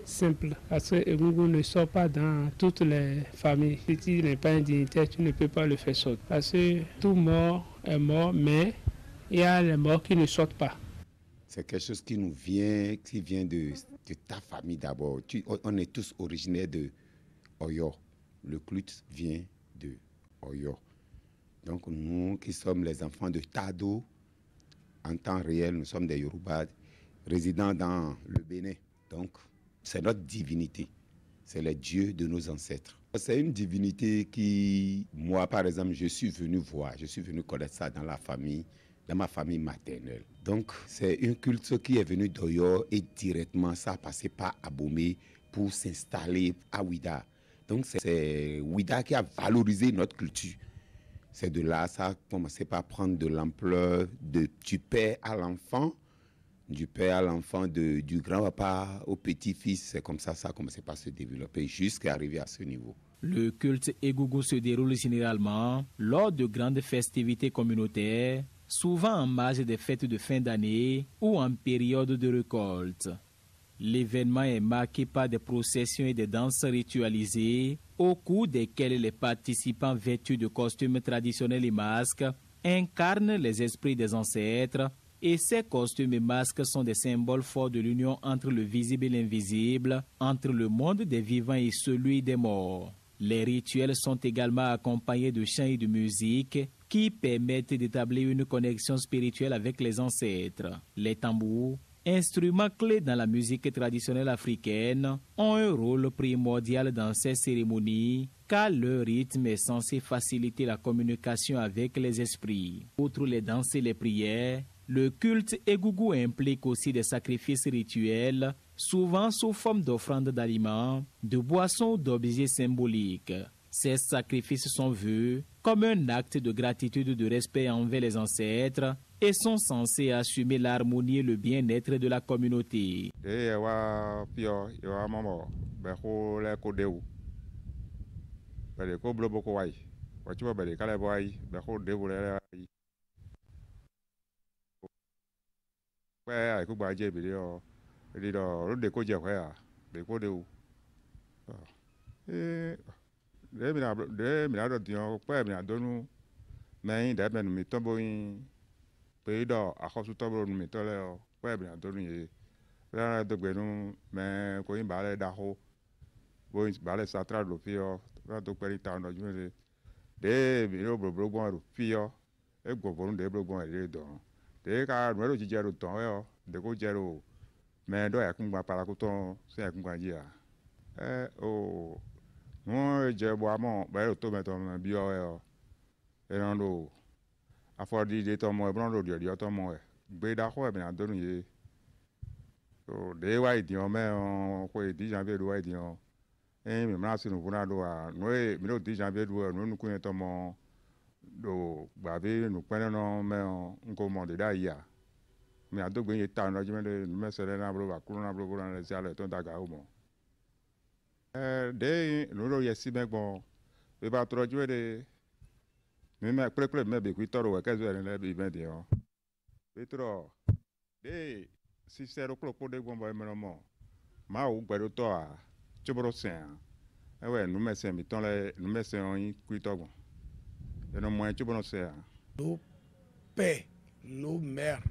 simple. Parce que Egungun ne sort pas dans toutes les familles. Si tu n'es pas un dignitaire, tu ne peux pas le faire sortir. Parce que tout mort est mort, mais il y a les morts qui ne sortent pas. C'est quelque chose qui nous vient, qui vient de ta famille d'abord. On est tous originaires de Oyo. Le culte vient de Oyo. Donc nous qui sommes les enfants de Tado, en temps réel, nous sommes des Yoruba résidant dans le Bénin. Donc c'est notre divinité, c'est les dieux de nos ancêtres. C'est une divinité qui, moi par exemple, je suis venu voir, je suis venu connaître ça dans la famille dans ma famille maternelle. Donc, c'est une culture qui est venue d'Oyo et directement, ça a passé par Abomey pour s'installer à Ouida. Donc, c'est Ouida qui a valorisé notre culture. C'est de là, ça a commencé par prendre de l'ampleur du père à l'enfant, du grand-papa au petit-fils. C'est comme ça, ça a commencé par se développer jusqu'à arriver à ce niveau. Le culte Egungun se déroule généralement lors de grandes festivités communautaires, souvent en marge des fêtes de fin d'année ou en période de récolte. L'événement est marqué par des processions et des danses ritualisées, au cours desquelles les participants vêtus de costumes traditionnels et masques incarnent les esprits des ancêtres, et ces costumes et masques sont des symboles forts de l'union entre le visible et l'invisible, entre le monde des vivants et celui des morts. Les rituels sont également accompagnés de chants et de musique qui permettent d'établir une connexion spirituelle avec les ancêtres. Les tambours, instruments clés dans la musique traditionnelle africaine, ont un rôle primordial dans ces cérémonies car leur rythme est censé faciliter la communication avec les esprits. Outre les danses et les prières, le culte Egungun implique aussi des sacrifices rituels, souvent sous forme d'offrandes d'aliments, de boissons ou d'objets symboliques. Ces sacrifices sont vus comme un acte de gratitude et de respect envers les ancêtres et sont censés assumer l'harmonie et le bien-être de la communauté. Nos pères, nos mères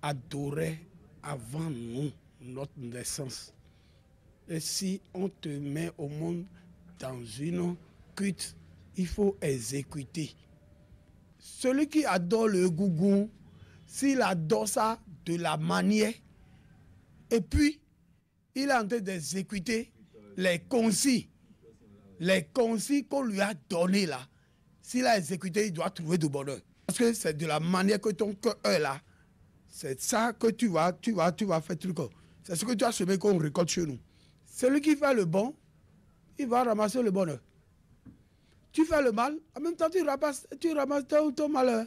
adoraient avant nous, notre naissance. Et si on te met au monde dans une culte, il faut exécuter. Celui qui adore le Egungun, s'il adore ça de la manière, et puis il est en train d'exécuter les consignes qu'on lui a données là. S'il a exécuté, il doit trouver du bonheur. Parce que c'est de la manière que ton cœur est là. C'est ça que tu vas faire truc. C'est ce que tu as semé qu'on récolte chez nous. Celui qui fait le bon, il va ramasser le bonheur. Tu fais le mal, en même temps tu ramasses ton malheur.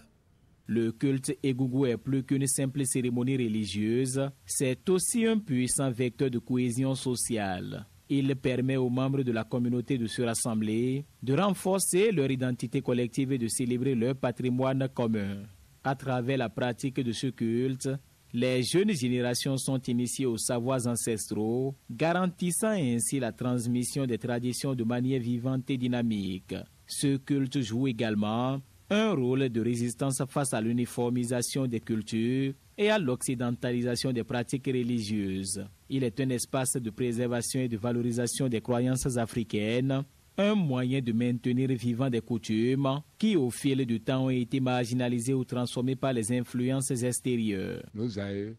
Le culte Egungun est plus qu'une simple cérémonie religieuse, c'est aussi un puissant vecteur de cohésion sociale. Il permet aux membres de la communauté de se rassembler, de renforcer leur identité collective et de célébrer leur patrimoine commun. À travers la pratique de ce culte, les jeunes générations sont initiées aux savoirs ancestraux, garantissant ainsi la transmission des traditions de manière vivante et dynamique. Ce culte joue également un rôle de résistance face à l'uniformisation des cultures et à l'occidentalisation des pratiques religieuses. Il est un espace de préservation et de valorisation des croyances africaines, un moyen de maintenir vivant des coutumes qui, au fil du temps, ont été marginalisées ou transformées par les influences extérieures. Nos aïeux,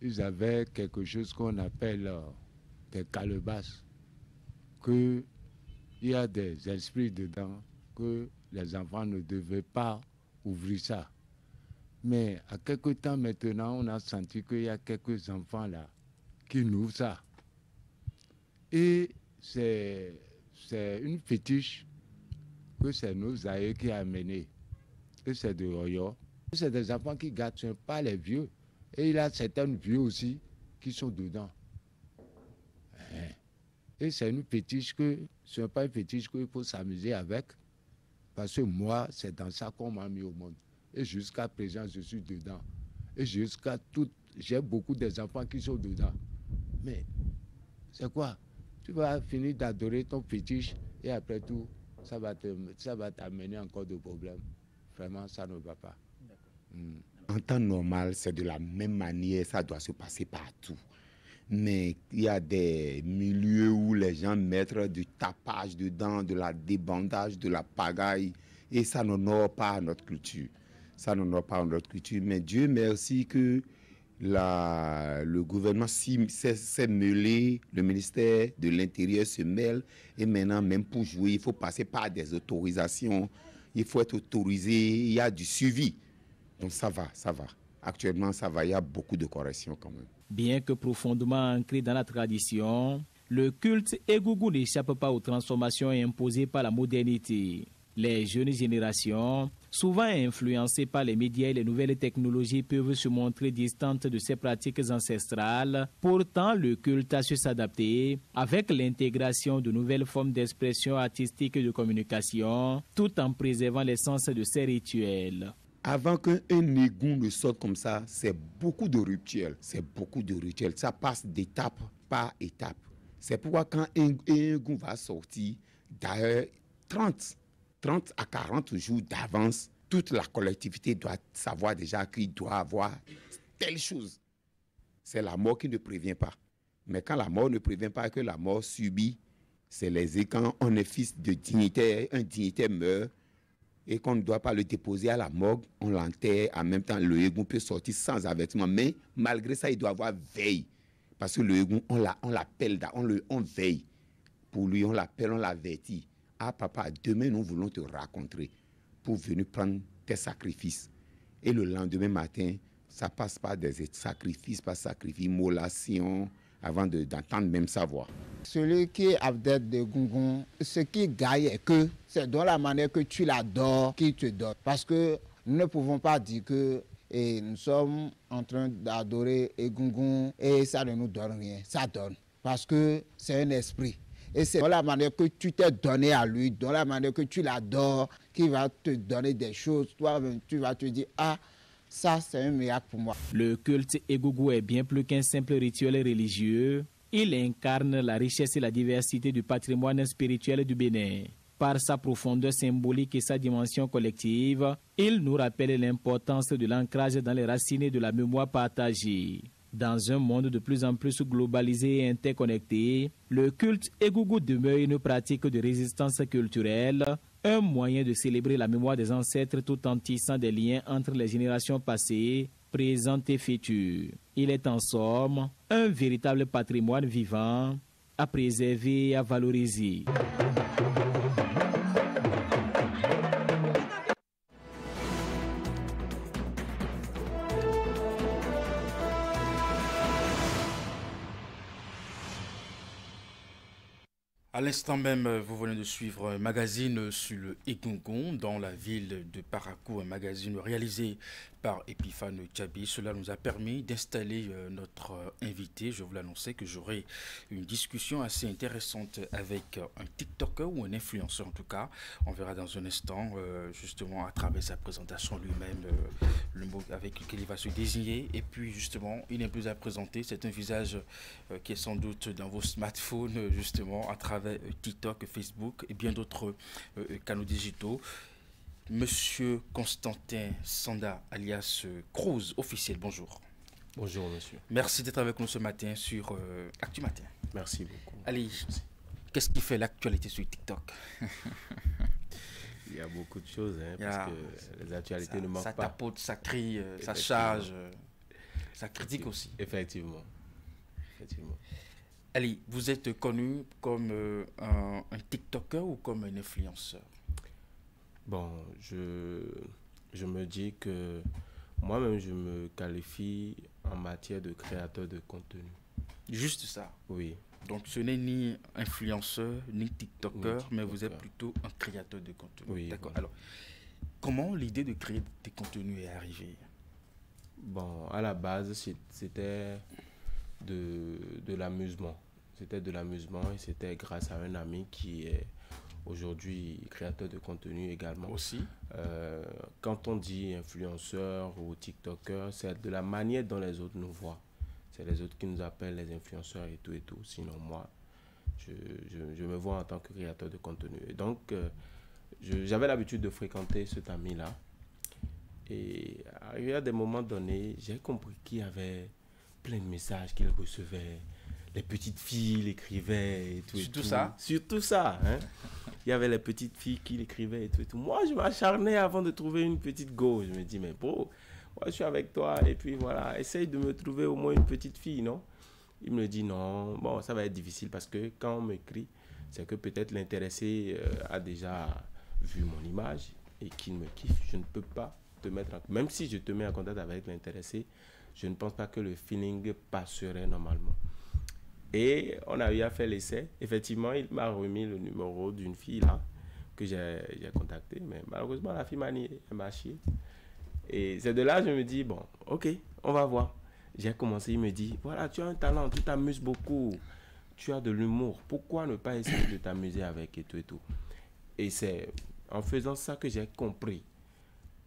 ils avaient quelque chose qu'on appelle des calebasses, qu'il y a des esprits dedans, que les enfants ne devaient pas ouvrir ça. Mais à quelque temps maintenant, on a senti qu'il y a quelques enfants là qui nous ça. Et c'est une fétiche que c'est nos aïeux qui a amené. Et c'est de Oyo. C'est des enfants qui gardent, ce n'est pas les vieux. Et il y a certains vieux aussi qui sont dedans. Et c'est une fétiche ce n'est pas une fétiche qu'il faut s'amuser avec. Parce que moi, c'est dans ça qu'on m'a mis au monde. Et jusqu'à présent, je suis dedans. Et j'ai beaucoup des enfants qui sont dedans. Mais c'est quoi? Tu vas finir d'adorer ton fétiche et après tout, ça va t'amener encore de problèmes. Vraiment, ça ne va pas. En temps normal, c'est de la même manière, ça doit se passer partout. Mais il y a des milieux où les gens mettent du tapage dedans, de la débandage, de la pagaille, et ça n'honore pas notre culture. Ça n'honore pas notre culture. Mais Dieu merci que le gouvernement s'est mêlé, le ministère de l'Intérieur se mêle, et maintenant, même pour jouer, il faut passer par des autorisations, il faut être autorisé, il y a du suivi. Donc ça va. Actuellement, ça va, il y a beaucoup de corrections quand même. Bien que profondément ancré dans la tradition, le culte Egungun n'échappe pas aux transformations imposées par la modernité. Les jeunes générations, souvent influencées par les médias et les nouvelles technologies, peuvent se montrer distantes de ces pratiques ancestrales. Pourtant, le culte a su s'adapter avec l'intégration de nouvelles formes d'expression artistique et de communication, tout en préservant l'essence de ces rituels. Avant qu'un égout ne sorte comme ça, c'est beaucoup de rituels. Ça passe d'étape par étape. C'est pourquoi quand un égout va sortir, d'ailleurs, 30 à 40 jours d'avance, toute la collectivité doit savoir déjà qu'il doit avoir telle chose. C'est la mort qui ne prévient pas. Mais quand la mort ne prévient pas, que la mort subit, quand on est fils de dignitaire, un dignitaire meurt, et qu'on ne doit pas le déposer à la morgue, on l'enterre. En même temps, le égout peut sortir sans avertissement. Mais malgré ça, il doit avoir veille. Parce que le égout, on l'appelle, on veille. Pour lui, on l'appelle, on l'avertit. Ah papa, demain, nous voulons te rencontrer pour venir prendre tes sacrifices. Et le lendemain matin, ça passe par des sacrifices, mollation, avant d'entendre même sa voix. Celui qui est adepte de Gungun, ce qui gagne est que c'est dans la manière que tu l'adores qu'il te donne. Parce que nous ne pouvons pas dire que nous sommes en train d'adorer Gungun et ça ne nous donne rien. Ça donne. Parce que c'est un esprit. Et c'est dans la manière que tu t'es donné à lui, dans la manière que tu l'adores, qu'il va te donner des choses. Toi-même, tu vas te dire, ah, ça, c'est un miracle pour moi. Le culte Egungun est bien plus qu'un simple rituel religieux. Il incarne la richesse et la diversité du patrimoine spirituel du Bénin. Par sa profondeur symbolique et sa dimension collective, il nous rappelle l'importance de l'ancrage dans les racines de la mémoire partagée. Dans un monde de plus en plus globalisé et interconnecté, le culte Egungun demeure une pratique de résistance culturelle, un moyen de célébrer la mémoire des ancêtres tout en tissant des liens entre les générations passées, présentes et futures. Il est en somme un véritable patrimoine vivant à préserver et à valoriser. À l'instant même, vous venez de suivre un magazine sur le Egungun dans la ville de Parakou, un magazine réalisé par Epiphane Tchabi. Cela nous a permis d'installer notre invité. Je vous l'annonçais que j'aurai une discussion assez intéressante avec un TikToker ou un influenceur en tout cas. On verra dans un instant, justement à travers sa présentation lui-même, le mot avec lequel il va se désigner. Et puis justement, il n'est plus à présenter. C'est un visage qui est sans doute dans vos smartphones, justement, à travers TikTok, Facebook et bien d'autres canaux digitaux. Monsieur Constantin Sanda, alias Cruz, officiel, bonjour. Bonjour, monsieur. Merci d'être avec nous ce matin sur Actu Matin. Merci beaucoup. Allez, qu'est-ce qui fait l'actualité sur TikTok? Il y a beaucoup de choses, parce que les actualités ne manquent pas. Ça tapote, ça crie, ça charge, ça critique aussi. Effectivement. Ali, vous êtes connu comme un TikToker ou comme un influenceur? Bon, je me dis que Moi-même, je me qualifie en matière de créateur de contenu. Juste ça? Oui. Donc, ce n'est ni influenceur, ni TikToker, mais vous êtes plutôt un créateur de contenu. Oui. D'accord. Alors, comment l'idée de créer des contenus est arrivée? Bon, à la base, c'était de l'amusement. C'était de l'amusement et c'était grâce à un ami qui est aujourd'hui créateur de contenu également. Aussi. Quand on dit influenceur ou TikToker, c'est de la manière dont les autres nous voient. C'est les autres qui nous appellent les influenceurs et tout et tout. Sinon, moi, je me vois en tant que créateur de contenu. Et donc, j'avais l'habitude de fréquenter cet ami-là. Et arrivé à des moments donnés, j'ai compris qu'il y avait plein de messages qu'il recevait. Les petites filles l'écrivaient et tout. Surtout ça? Surtout ça. Hein? Il y avait les petites filles qui l'écrivaient et tout et tout. Moi, je m'acharnais avant de trouver une petite go. Je me dis, mais bro, moi, je suis avec toi. Et puis voilà, essaye de me trouver au moins une petite fille, non? Il me dit, non, bon, ça va être difficile parce que quand on m'écrit, c'est que peut-être l'intéressé a déjà vu mon image et qu'il me kiffe. Je ne peux pas te mettre même si je te mets en contact avec l'intéressé, je ne pense pas que le feeling passerait normalement. Et on a eu à faire l'essai. Effectivement, il m'a remis le numéro d'une fille là que j'ai contactée, mais malheureusement la fille m'a nié, elle m'a chié. Et c'est de là que je me dis, bon, ok, on va voir. J'ai commencé, il me dit, voilà, tu as un talent, tu t'amuses beaucoup, tu as de l'humour, pourquoi ne pas essayer de t'amuser avec et tout et tout. Et c'est en faisant ça que j'ai compris.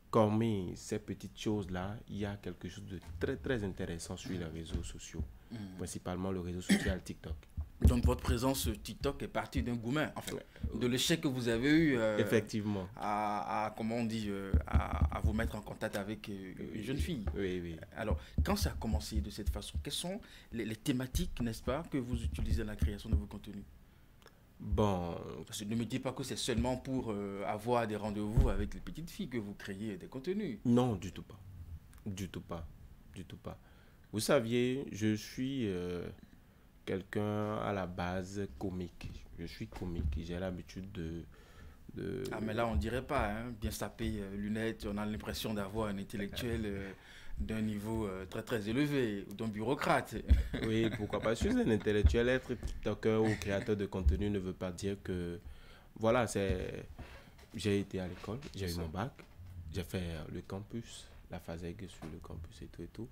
Comme ces petites choses-là, il y a quelque chose de très, très intéressant sur les réseaux sociaux, principalement le réseau social TikTok. Donc, votre présence sur TikTok est partie d'un gourmet, en fait, de l'échec que vous avez eu effectivement. Comment on dit, à vous mettre en contact avec une jeune fille. Oui, oui. Alors, quand ça a commencé de cette façon, quelles sont les thématiques, n'est-ce pas, que vous utilisez dans la création de vos contenus? Bon. Parce que ne me dites pas que c'est seulement pour avoir des rendez-vous avec les petites filles que vous créez des contenus. Non, du tout pas. Du tout pas. Du tout pas. Vous saviez, je suis quelqu'un à la base comique. Je suis comique. J'ai l'habitude de... Ah, mais là, on dirait pas, hein, bien sapé, lunettes, on a l'impression d'avoir un intellectuel d'un niveau très très élevé, d'un bureaucrate. Oui, pourquoi pas. Je suis un intellectuel. Être TikToker ou créateur de contenu ne veut pas dire que... Voilà, j'ai été à l'école, j'ai eu mon bac, j'ai fait le campus, la FASEG sur le campus et tout et tout.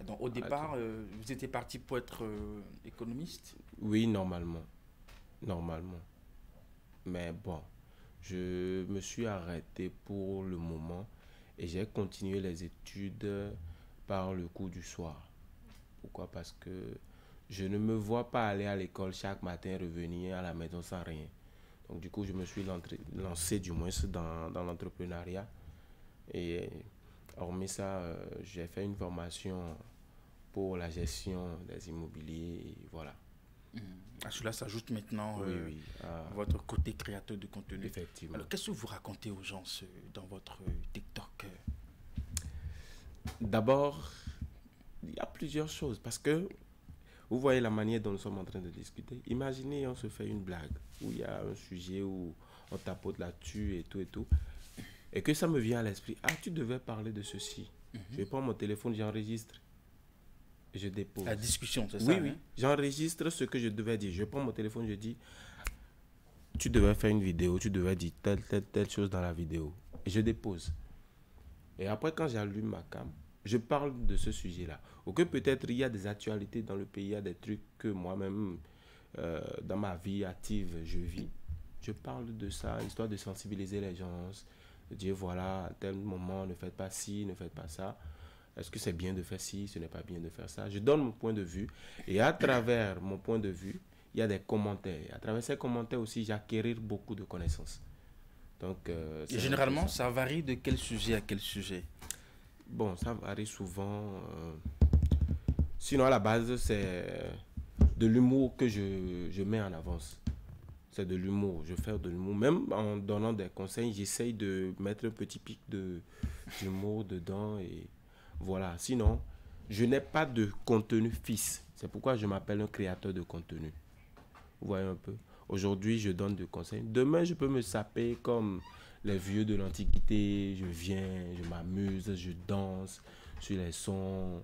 Donc au départ, vous étiez parti pour être économiste? Oui, normalement. Normalement. Mais bon, je me suis arrêté pour le moment et j'ai continué les études par le cours du soir. Pourquoi? Parce que je ne me vois pas aller à l'école chaque matin, revenir à la maison sans rien. Donc du coup, je me suis lancé du moins dans l'entrepreneuriat. Et hormis ça, j'ai fait une formation pour la gestion des immobiliers. Et voilà. À cela s'ajoute maintenant votre côté créateur de contenu. Effectivement. Alors, qu'est-ce que vous racontez aux gens dans votre TikTok? D'abord, il y a plusieurs choses. Parce que vous voyez la manière dont nous sommes en train de discuter. Imaginez, on se fait une blague où il y a un sujet où on tapote là-dessus et tout et tout. Et que ça me vient à l'esprit. Ah, tu devais parler de ceci. Je prends mon téléphone, j'enregistre. Je dépose. La discussion, c'est ça? Oui, oui. J'enregistre ce que je devais dire. Je prends mon téléphone, je dis, tu devais faire une vidéo, tu devais dire telle chose dans la vidéo. Et je dépose. Et après, quand j'allume ma cam, je parle de ce sujet-là. Ou que peut-être il y a des actualités dans le pays, il y a des trucs que moi-même, dans ma vie active, je vis. Je parle de ça, histoire de sensibiliser les gens, de dire voilà, à tel moment, ne faites pas ci, ne faites pas ça. Est-ce que c'est bien de faire ci, ce n'est pas bien de faire ça? Je donne mon point de vue. Et à travers mon point de vue, il y a des commentaires. À travers ces commentaires aussi, j'acquéris beaucoup de connaissances. Donc, et généralement, ça varie de quel sujet à quel sujet? Bon, ça varie souvent. Sinon, à la base, c'est de l'humour que je mets en avance. C'est de l'humour. Je fais de l'humour. Même en donnant des conseils, j'essaye de mettre un petit pic d'humour dedans. Et voilà. Sinon, je n'ai pas de contenu fixe. C'est pourquoi je m'appelle un créateur de contenu. Vous voyez un peu? Aujourd'hui, je donne des conseils. Demain, je peux me saper comme les vieux de l'Antiquité. Je viens, je m'amuse, je danse, sur les sons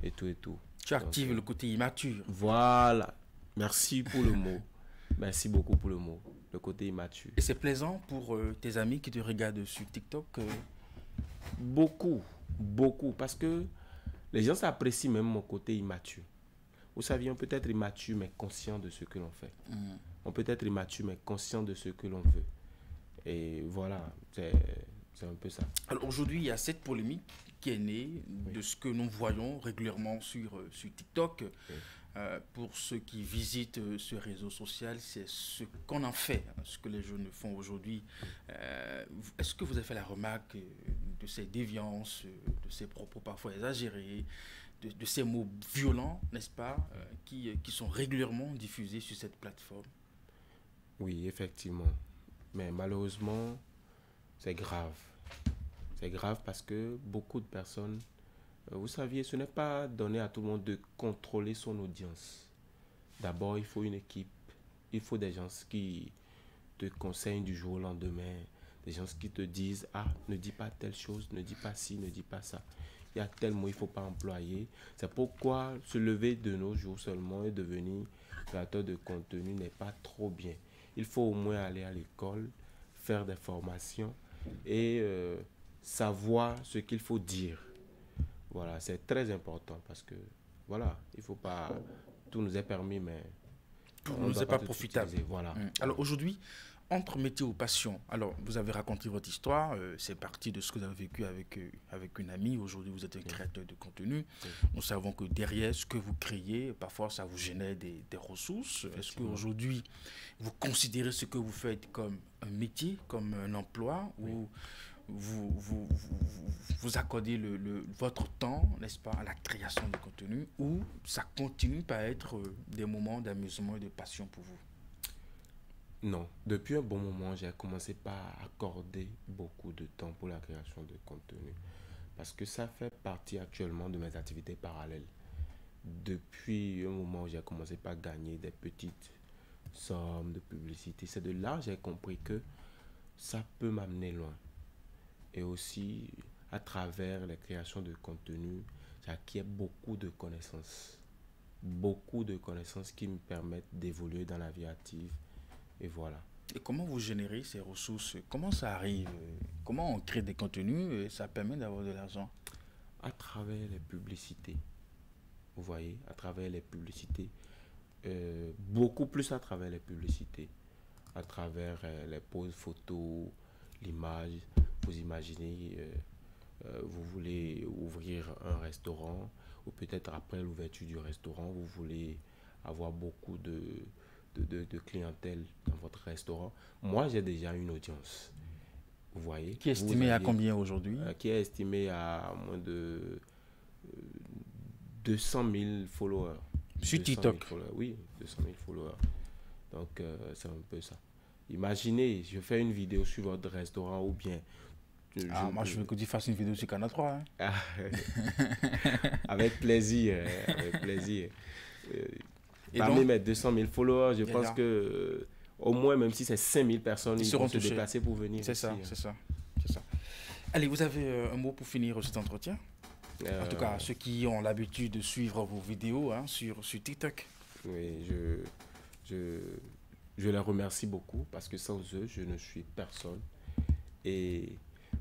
et tout et tout. Tu actives le côté immature. Voilà. Merci pour le mot. Merci beaucoup pour le mot. Le côté immature. Et c'est plaisant pour tes amis qui te regardent sur TikTok Beaucoup. Parce que les gens apprécient même mon côté immature. Vous savez, on peut être immature mais conscient de ce que l'on fait. On peut être immature mais conscient de ce que l'on veut. Et voilà, c'est un peu ça. Alors aujourd'hui, il y a cette polémique qui est née de ce que nous voyons régulièrement sur TikTok. Pour ceux qui visitent ce réseau social, c'est ce qu'on en fait, ce que les jeunes font aujourd'hui. Est-ce que vous avez fait la remarque de ces déviances, de ces propos parfois exagérés, de ces mots violents, n'est-ce pas, qui sont régulièrement diffusés sur cette plateforme? Oui, effectivement. Mais malheureusement, c'est grave. C'est grave parce que beaucoup de personnes, vous saviez, ce n'est pas donné à tout le monde de contrôler son audience. D'abord, il faut une équipe. Il faut des gens qui te conseillent du jour au lendemain. Des gens qui te disent, ah, ne dis pas telle chose, ne dis pas ci, ne dis pas ça. Il y a tel mot, il ne faut pas employer. C'est pourquoi se lever de nos jours seulement et devenir créateur de contenu n'est pas trop bien. Il faut au moins aller à l'école, faire des formations et savoir ce qu'il faut dire. Voilà, c'est très important parce que, voilà, il ne faut pas... Tout nous est permis, mais... Tout ne nous est pas profitable. Voilà. Alors aujourd'hui, entre métier ou passion, alors vous avez raconté votre histoire, c'est parti de ce que vous avez vécu avec une amie. Aujourd'hui, vous êtes un créateur de contenu. Nous savons que derrière ce que vous créez, parfois ça vous génère des ressources. Est-ce qu'aujourd'hui, vous considérez ce que vous faites comme un métier, comme un emploi, ou vous accordez votre temps, n'est-ce pas, à la création de contenu, ou ça continue par être des moments d'amusement et de passion pour vous? Non, depuis un bon moment, j'ai commencé par accorder beaucoup de temps pour la création de contenu. Parce que ça fait partie actuellement de mes activités parallèles. Depuis un moment où j'ai commencé par gagner des petites sommes de publicité, c'est de là que j'ai compris que ça peut m'amener loin. Et aussi, à travers les créations de contenu, j'acquiers beaucoup de connaissances. Beaucoup de connaissances qui me permettent d'évoluer dans la vie active. Et voilà. Et comment vous générez ces ressources? Comment ça arrive? Comment on crée des contenus et ça permet d'avoir de l'argent? À travers les publicités. Vous voyez, à travers les publicités. Beaucoup plus à travers les publicités. À travers les poses photos, l'image. Vous imaginez, vous voulez ouvrir un restaurant, ou peut-être après l'ouverture du restaurant, vous voulez avoir beaucoup de clientèle dans votre restaurant. Moi, j'ai déjà une audience. Vous voyez. Qui est estimée à combien aujourd'hui? Qui est estimée à moins de 200 000 followers. Sur TikTok? Oui, 200 000 followers. Donc, c'est un peu ça. Imaginez, je fais une vidéo sur votre restaurant ou bien... moi, je veux que tu fasses une vidéo sur Canal 3. Hein. Avec plaisir. Avec plaisir. Parmi mes 200 000 followers, je pense que au moins, même si c'est 5 000 personnes, ils vont se déplacer pour venir. C'est ça, c'est ça. Allez, vous avez un mot pour finir cet entretien? En tout cas, ceux qui ont l'habitude de suivre vos vidéos sur TikTok. Oui, je les remercie beaucoup parce que sans eux, je ne suis personne. Et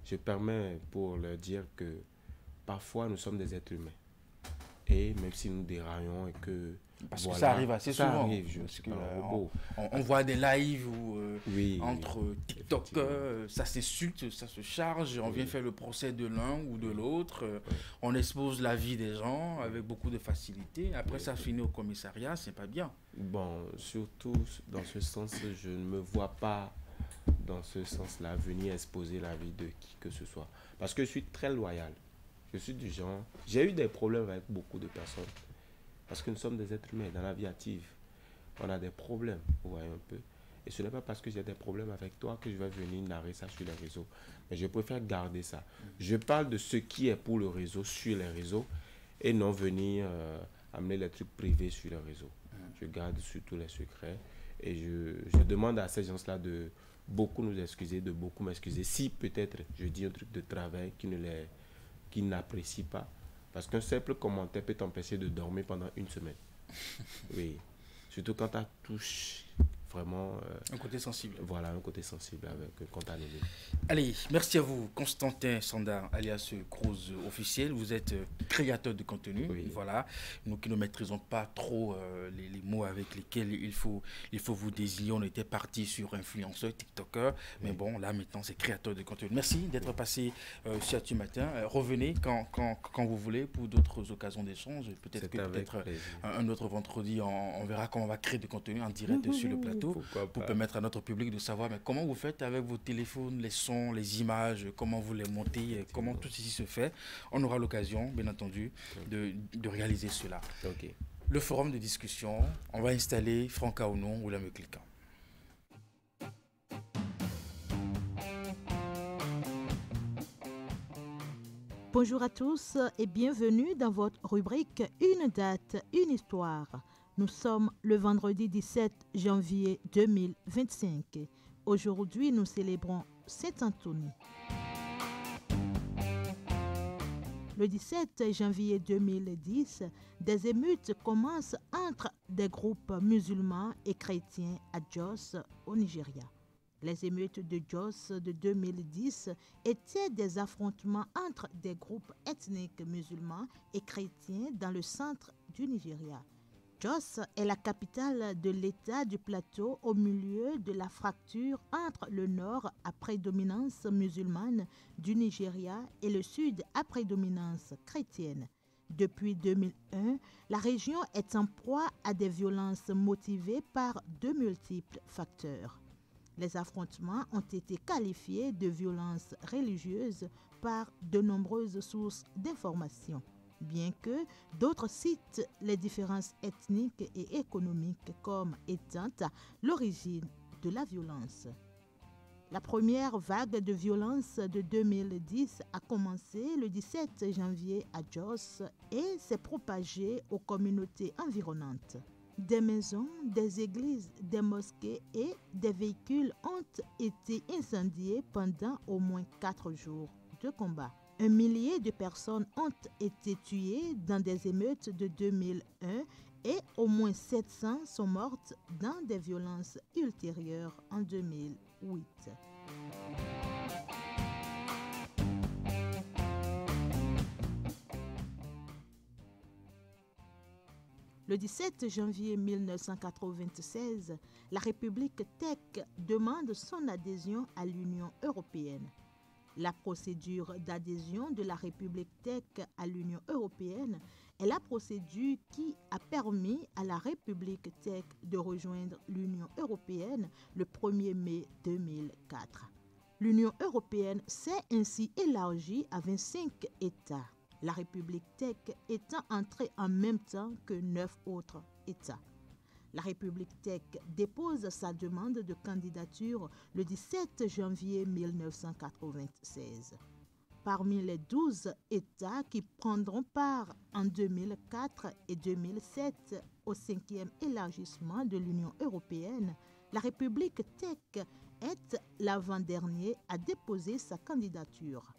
je permets pour leur dire que parfois, nous sommes des êtres humains. Et même si nous déraillons et que... Parce que ça arrive assez souvent. Arrive, je ne suis pas un robot. On voit des lives où entre TikTokers, ça s'insulte, ça se charge, on vient faire le procès de l'un ou de l'autre, on expose la vie des gens avec beaucoup de facilité. Après, ça finit au commissariat, c'est pas bien. Bon, surtout dans ce sens, je ne me vois pas dans ce sens-là venir exposer la vie de qui que ce soit. Parce que je suis très loyal. Je suis du genre... J'ai eu des problèmes avec beaucoup de personnes. Parce que nous sommes des êtres humains dans la vie active. On a des problèmes, vous voyez un peu. Et ce n'est pas parce que j'ai des problèmes avec toi que je vais venir narrer ça sur les réseaux. Mais je préfère garder ça. Je parle de ce qui est pour le réseau sur les réseaux et non venir amener les trucs privés sur les réseaux. Je garde surtout les secrets. Et je demande à ces gens-là de beaucoup nous excuser, de beaucoup m'excuser. Si peut-être je dis un truc de travail qui n'apprécie pas, Parce qu'un simple commentaire peut t'empêcher de dormir pendant une semaine. Oui. Surtout quand tu touches vraiment... un côté sensible. Voilà, un côté sensible avec un compte anonyme. Allez, merci à vous, Constantin Sanda, alias Cruz officiel. Vous êtes créateur de contenu. Oui. Voilà. Nous qui ne maîtrisons pas trop les mots avec lesquels il faut vous désigner. On était parti sur influenceur, TikToker. Oui. Mais bon, là maintenant, c'est créateur de contenu. Merci d'être passé sur Tu Matin. Revenez quand vous voulez pour d'autres occasions d'échange. Peut-être un autre vendredi, on verra comment on va créer du contenu en direct sur le plateau. Pour permettre à notre public de savoir mais comment vous faites avec vos téléphones, les sons, les images, comment vous les montez, comment tout ceci se fait. On aura l'occasion, bien entendu, de réaliser cela. Okay. Le forum de discussion, on va installer Franck Aounon ou Lame Cliquant. Bonjour à tous et bienvenue dans votre rubrique Une date, une histoire. Nous sommes le vendredi 17 janvier 2025. Aujourd'hui, nous célébrons Saint-Anthony. Le 17 janvier 2010, des émeutes commencent entre des groupes musulmans et chrétiens à Jos, au Nigeria. Les émeutes de Jos de 2010 étaient des affrontements entre des groupes ethniques musulmans et chrétiens dans le centre du Nigeria. Jos est la capitale de l'État du plateau au milieu de la fracture entre le nord à prédominance musulmane du Nigeria et le sud à prédominance chrétienne. Depuis 2001, la région est en proie à des violences motivées par de multiples facteurs. Les affrontements ont été qualifiés de violences religieuses par de nombreuses sources d'information, bien que d'autres citent les différences ethniques et économiques comme étant l'origine de la violence. La première vague de violence de 2010 a commencé le 17 janvier à Jos et s'est propagée aux communautés environnantes. Des maisons, des églises, des mosquées et des véhicules ont été incendiés pendant au moins 4 jours de combat. 1 millier de personnes ont été tuées dans des émeutes de 2001 et au moins 700 sont mortes dans des violences ultérieures en 2008. Le 17 janvier 1996, la République tchèque demande son adhésion à l'Union européenne. La procédure d'adhésion de la République tchèque à l'Union européenne est la procédure qui a permis à la République tchèque de rejoindre l'Union européenne le 1er mai 2004. L'Union européenne s'est ainsi élargie à 25 États. La République tchèque étant entrée en même temps que 9 autres États. La République tchèque dépose sa demande de candidature le 17 janvier 1996. Parmi les 12 États qui prendront part en 2004 et 2007 au 5e élargissement de l'Union européenne, la République tchèque est l'avant-dernier à déposer sa candidature.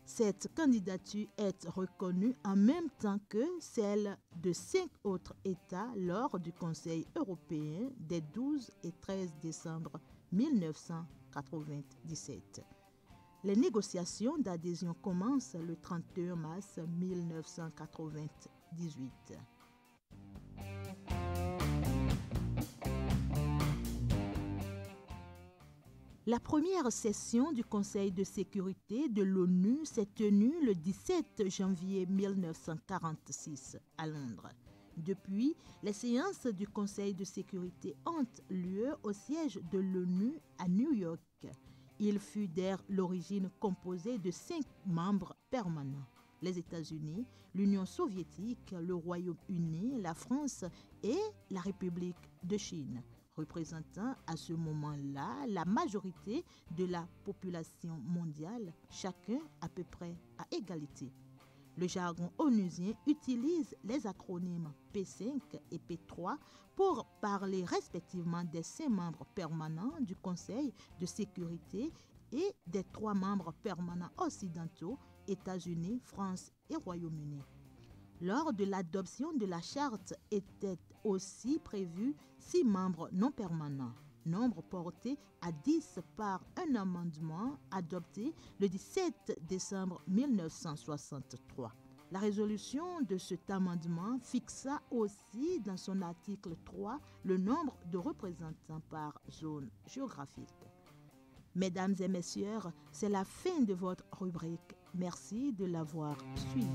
Cette candidature est reconnue en même temps que celle de 5 autres États lors du Conseil européen des 12 et 13 décembre 1997. Les négociations d'adhésion commencent le 31 mars 1998. La première session du Conseil de sécurité de l'ONU s'est tenue le 17 janvier 1946 à Londres. Depuis, les séances du Conseil de sécurité ont lieu au siège de l'ONU à New York. Il fut dès l'origine composé de 5 membres permanents: les États-Unis, l'Union soviétique, le Royaume-Uni, la France et la République de Chine, représentant à ce moment-là la majorité de la population mondiale, chacun à peu près à égalité. Le jargon onusien utilise les acronymes P5 et P3 pour parler respectivement des 5 membres permanents du Conseil de sécurité et des 3 membres permanents occidentaux, États-Unis, France et Royaume-Uni. Lors de l'adoption de la charte étaient aussi prévus 6 membres non permanents, nombre porté à 10 par un amendement adopté le 17 décembre 1963. La résolution de cet amendement fixa aussi dans son article 3 le nombre de représentants par zone géographique. Mesdames et messieurs, c'est la fin de votre rubrique. Merci de l'avoir suivi.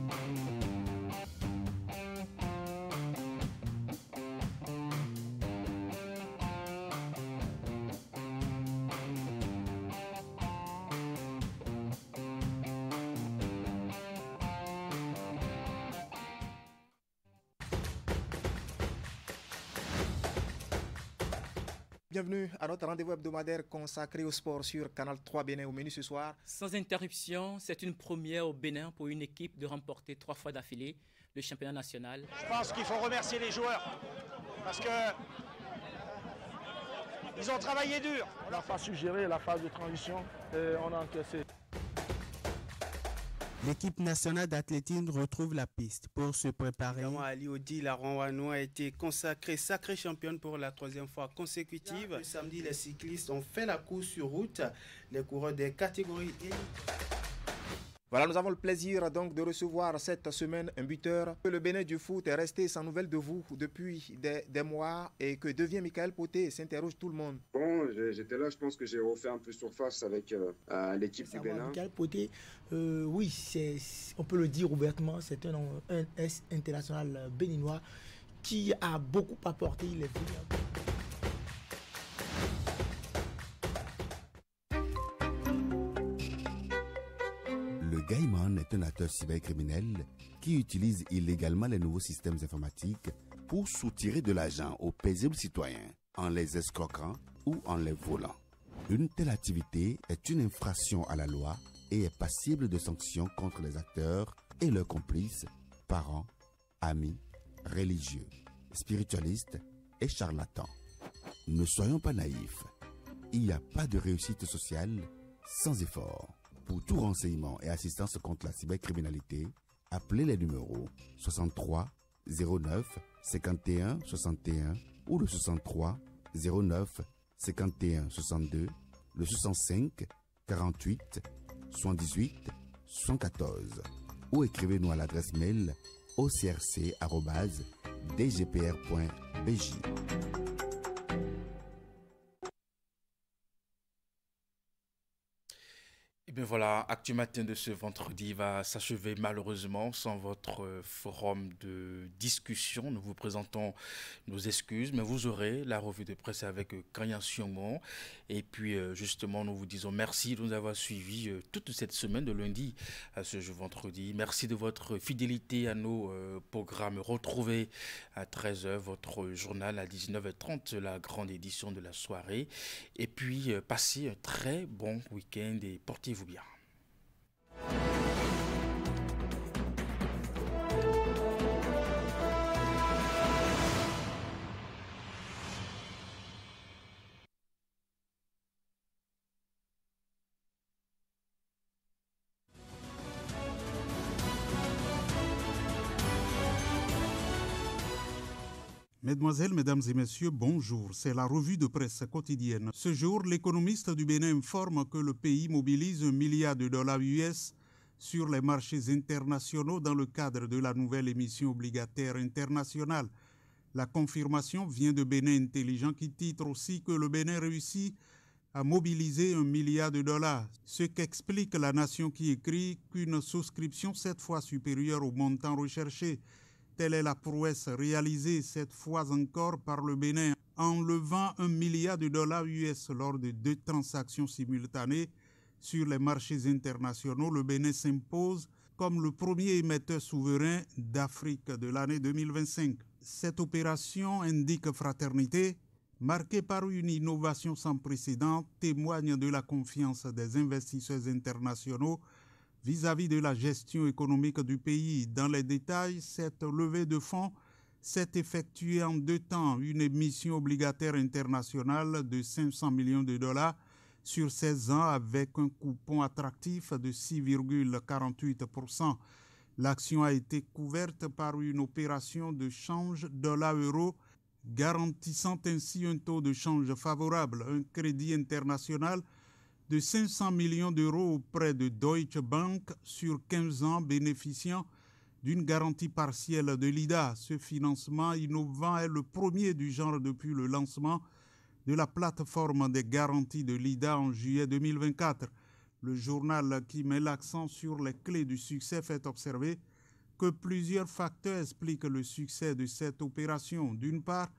Bienvenue à notre rendez-vous hebdomadaire consacré au sport sur Canal 3 Bénin. Au menu ce soir. Sans interruption, c'est une première au Bénin pour une équipe de remporter 3 fois d'affilée le championnat national. Je pense qu'il faut remercier les joueurs parce que ils ont travaillé dur. On n'a pas su gérer la phase de transition et on a encaissé. L'équipe nationale d'athlétisme retrouve la piste pour se préparer. Ali Odi, la Ronwano a été consacrée sacrée championne pour la 3e fois consécutive. Le samedi, les cyclistes ont fait la course sur route. Les coureurs des catégories élites. Voilà, nous avons le plaisir donc de recevoir cette semaine un buteur. Le Bénin du foot est resté sans nouvelles de vous depuis des mois et que devient Michael Poté, s'interroge tout le monde. Bon, j'étais là, je pense que j'ai refait un peu surface avec l'équipe du Bénin. Michael Poté, oui, on peut le dire ouvertement, c'est un S international béninois qui a beaucoup apporté. Il est venu. Le Gaiman est un acteur cybercriminel qui utilise illégalement les nouveaux systèmes informatiques pour soutirer de l'argent aux paisibles citoyens en les escroquant ou en les volant. Une telle activité est une infraction à la loi et est passible de sanctions contre les acteurs et leurs complices, parents, amis, religieux, spiritualistes et charlatans. Ne soyons pas naïfs. Il n'y a pas de réussite sociale sans effort. Pour tout renseignement et assistance contre la cybercriminalité, appelez les numéros 63 09 51 61 ou le 63 09 51 62, le 65 48 78 114 ou écrivez-nous à l'adresse mail ocrc@dgpr.bj. Et bien voilà, Actu Matin de ce vendredi va s'achever malheureusement sans votre forum de discussion. Nous vous présentons nos excuses, mais vous aurez la revue de presse avec Kanyan Siongmon. Et puis justement, nous vous disons merci de nous avoir suivis toute cette semaine de lundi à ce vendredi. Merci de votre fidélité à nos programmes. Retrouvez à 13h votre journal, à 19h30 la grande édition de la soirée. Et puis passez un très bon week-end et portez-vous bien. Mesdemoiselles, Mesdames et Messieurs, bonjour. C'est la revue de presse quotidienne. Ce jour, l'économiste du Bénin informe que le pays mobilise $1 milliard US sur les marchés internationaux dans le cadre de la nouvelle émission obligataire internationale. La confirmation vient de Bénin Intelligent qui titre aussi que le Bénin réussit à mobiliser $1 milliard, ce qu'explique la nation qui écrit qu'une souscription 7 fois supérieure au montant recherché. Telle est la prouesse réalisée cette fois encore par le Bénin en levant $1 milliard US lors de 2 transactions simultanées sur les marchés internationaux. Le Bénin s'impose comme le premier émetteur souverain d'Afrique de l'année 2025. Cette opération indique fraternité, marquée par une innovation sans précédent, témoigne de la confiance des investisseurs internationaux vis-à-vis de la gestion économique du pays. Dans les détails, cette levée de fonds s'est effectuée en 2 temps. Une émission obligataire internationale de $500 millions sur 16 ans avec un coupon attractif de 6,48%. L'action a été couverte par une opération de change dollar-euro garantissant ainsi un taux de change favorable, un crédit international de 500 millions d'euros auprès de Deutsche Bank sur 15 ans bénéficiant d'une garantie partielle de l'IDA. Ce financement innovant est le premier du genre depuis le lancement de la plateforme des garanties de l'IDA en juillet 2024. Le journal qui met l'accent sur les clés du succès fait observer que plusieurs facteurs expliquent le succès de cette opération. D'une part,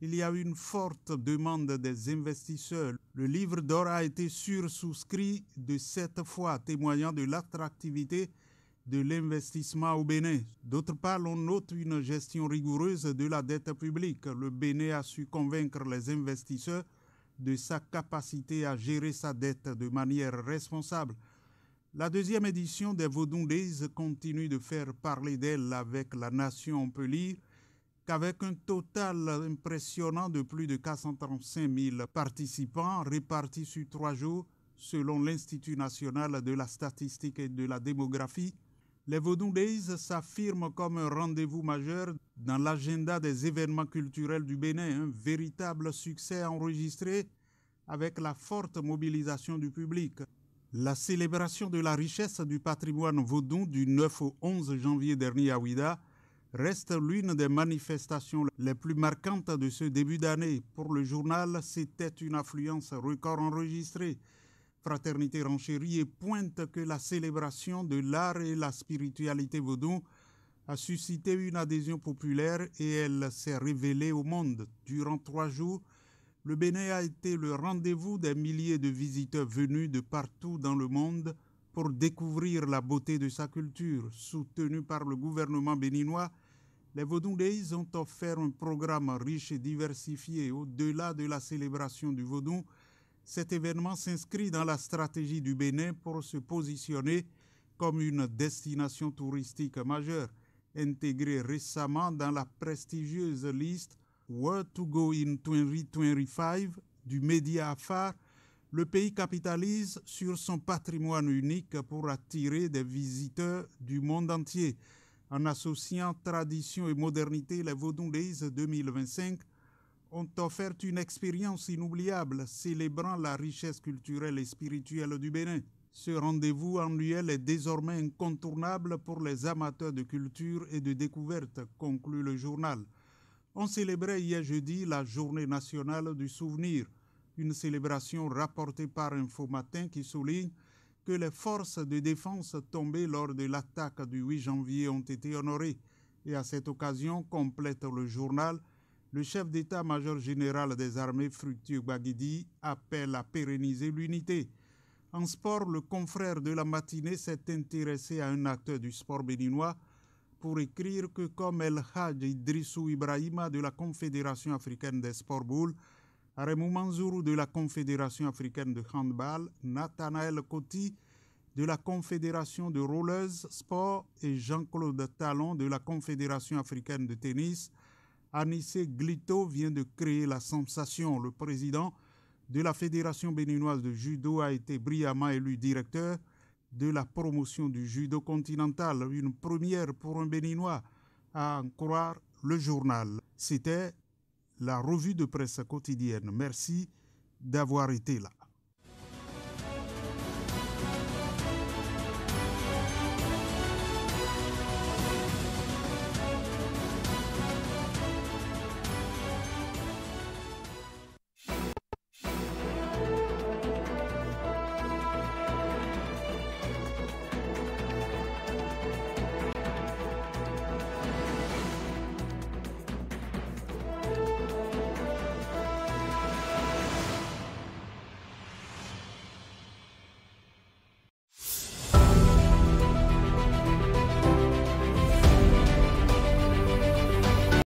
il y a une forte demande des investisseurs. Le livre d'or a été sursouscrit de 7 fois, témoignant de l'attractivité de l'investissement au Bénin. D'autre part, on note une gestion rigoureuse de la dette publique. Le Bénin a su convaincre les investisseurs de sa capacité à gérer sa dette de manière responsable. La deuxième édition des Vodun Days continue de faire parler d'elle avec La Nation. On peut lire qu'avec un total impressionnant de plus de 435 000 participants répartis sur 3 jours, selon l'Institut national de la statistique et de la démographie, les Vodun Days s'affirment comme un rendez-vous majeur dans l'agenda des événements culturels du Bénin, un véritable succès enregistré avec la forte mobilisation du public. La célébration de la richesse du patrimoine vaudou du 9 au 11 janvier dernier à Ouidah reste l'une des manifestations les plus marquantes de ce début d'année. Pour le journal, c'était une affluence record enregistrée. Fraternité renchérit et pointe que la célébration de l'art et la spiritualité vaudou a suscité une adhésion populaire et elle s'est révélée au monde. Durant 3 jours, le Bénin a été le rendez-vous des milliers de visiteurs venus de partout dans le monde pour découvrir la beauté de sa culture. Soutenu par le gouvernement béninois, les Vodun Days ont offert un programme riche et diversifié. Au-delà de la célébration du vaudou, cet événement s'inscrit dans la stratégie du Bénin pour se positionner comme une destination touristique majeure, intégrée récemment dans la prestigieuse liste Where to Go in 2025 du média phare. Le pays capitalise sur son patrimoine unique pour attirer des visiteurs du monde entier. En associant tradition et modernité, les Vodun Days 2025 ont offert une expérience inoubliable, célébrant la richesse culturelle et spirituelle du Bénin. Ce rendez-vous annuel est désormais incontournable pour les amateurs de culture et de découverte, conclut le journal. On célébrait hier jeudi la Journée nationale du souvenir, une célébration rapportée par Info Matin qui souligne que les forces de défense tombées lors de l'attaque du 8 janvier ont été honorées. Et à cette occasion, complète le journal, le chef d'état-major général des armées, Fructueux Baguidi, appelle à pérenniser l'unité. En sport, le confrère de la matinée s'est intéressé à un acteur du sport béninois pour écrire que comme El Hadj Idrissou Ibrahima de la Confédération africaine des sports boules, Aremou Manzourou de la Confédération africaine de handball, Nathanaël Koti de la Confédération de rollers sport et Jean-Claude Talon de la Confédération africaine de tennis, Anissé Glito vient de créer la sensation. Le président de la Fédération béninoise de judo a été brillamment élu directeur de la promotion du judo continental, une première pour un Béninois, à en croire le journal. C'était la revue de presse quotidienne. Merci d'avoir été là.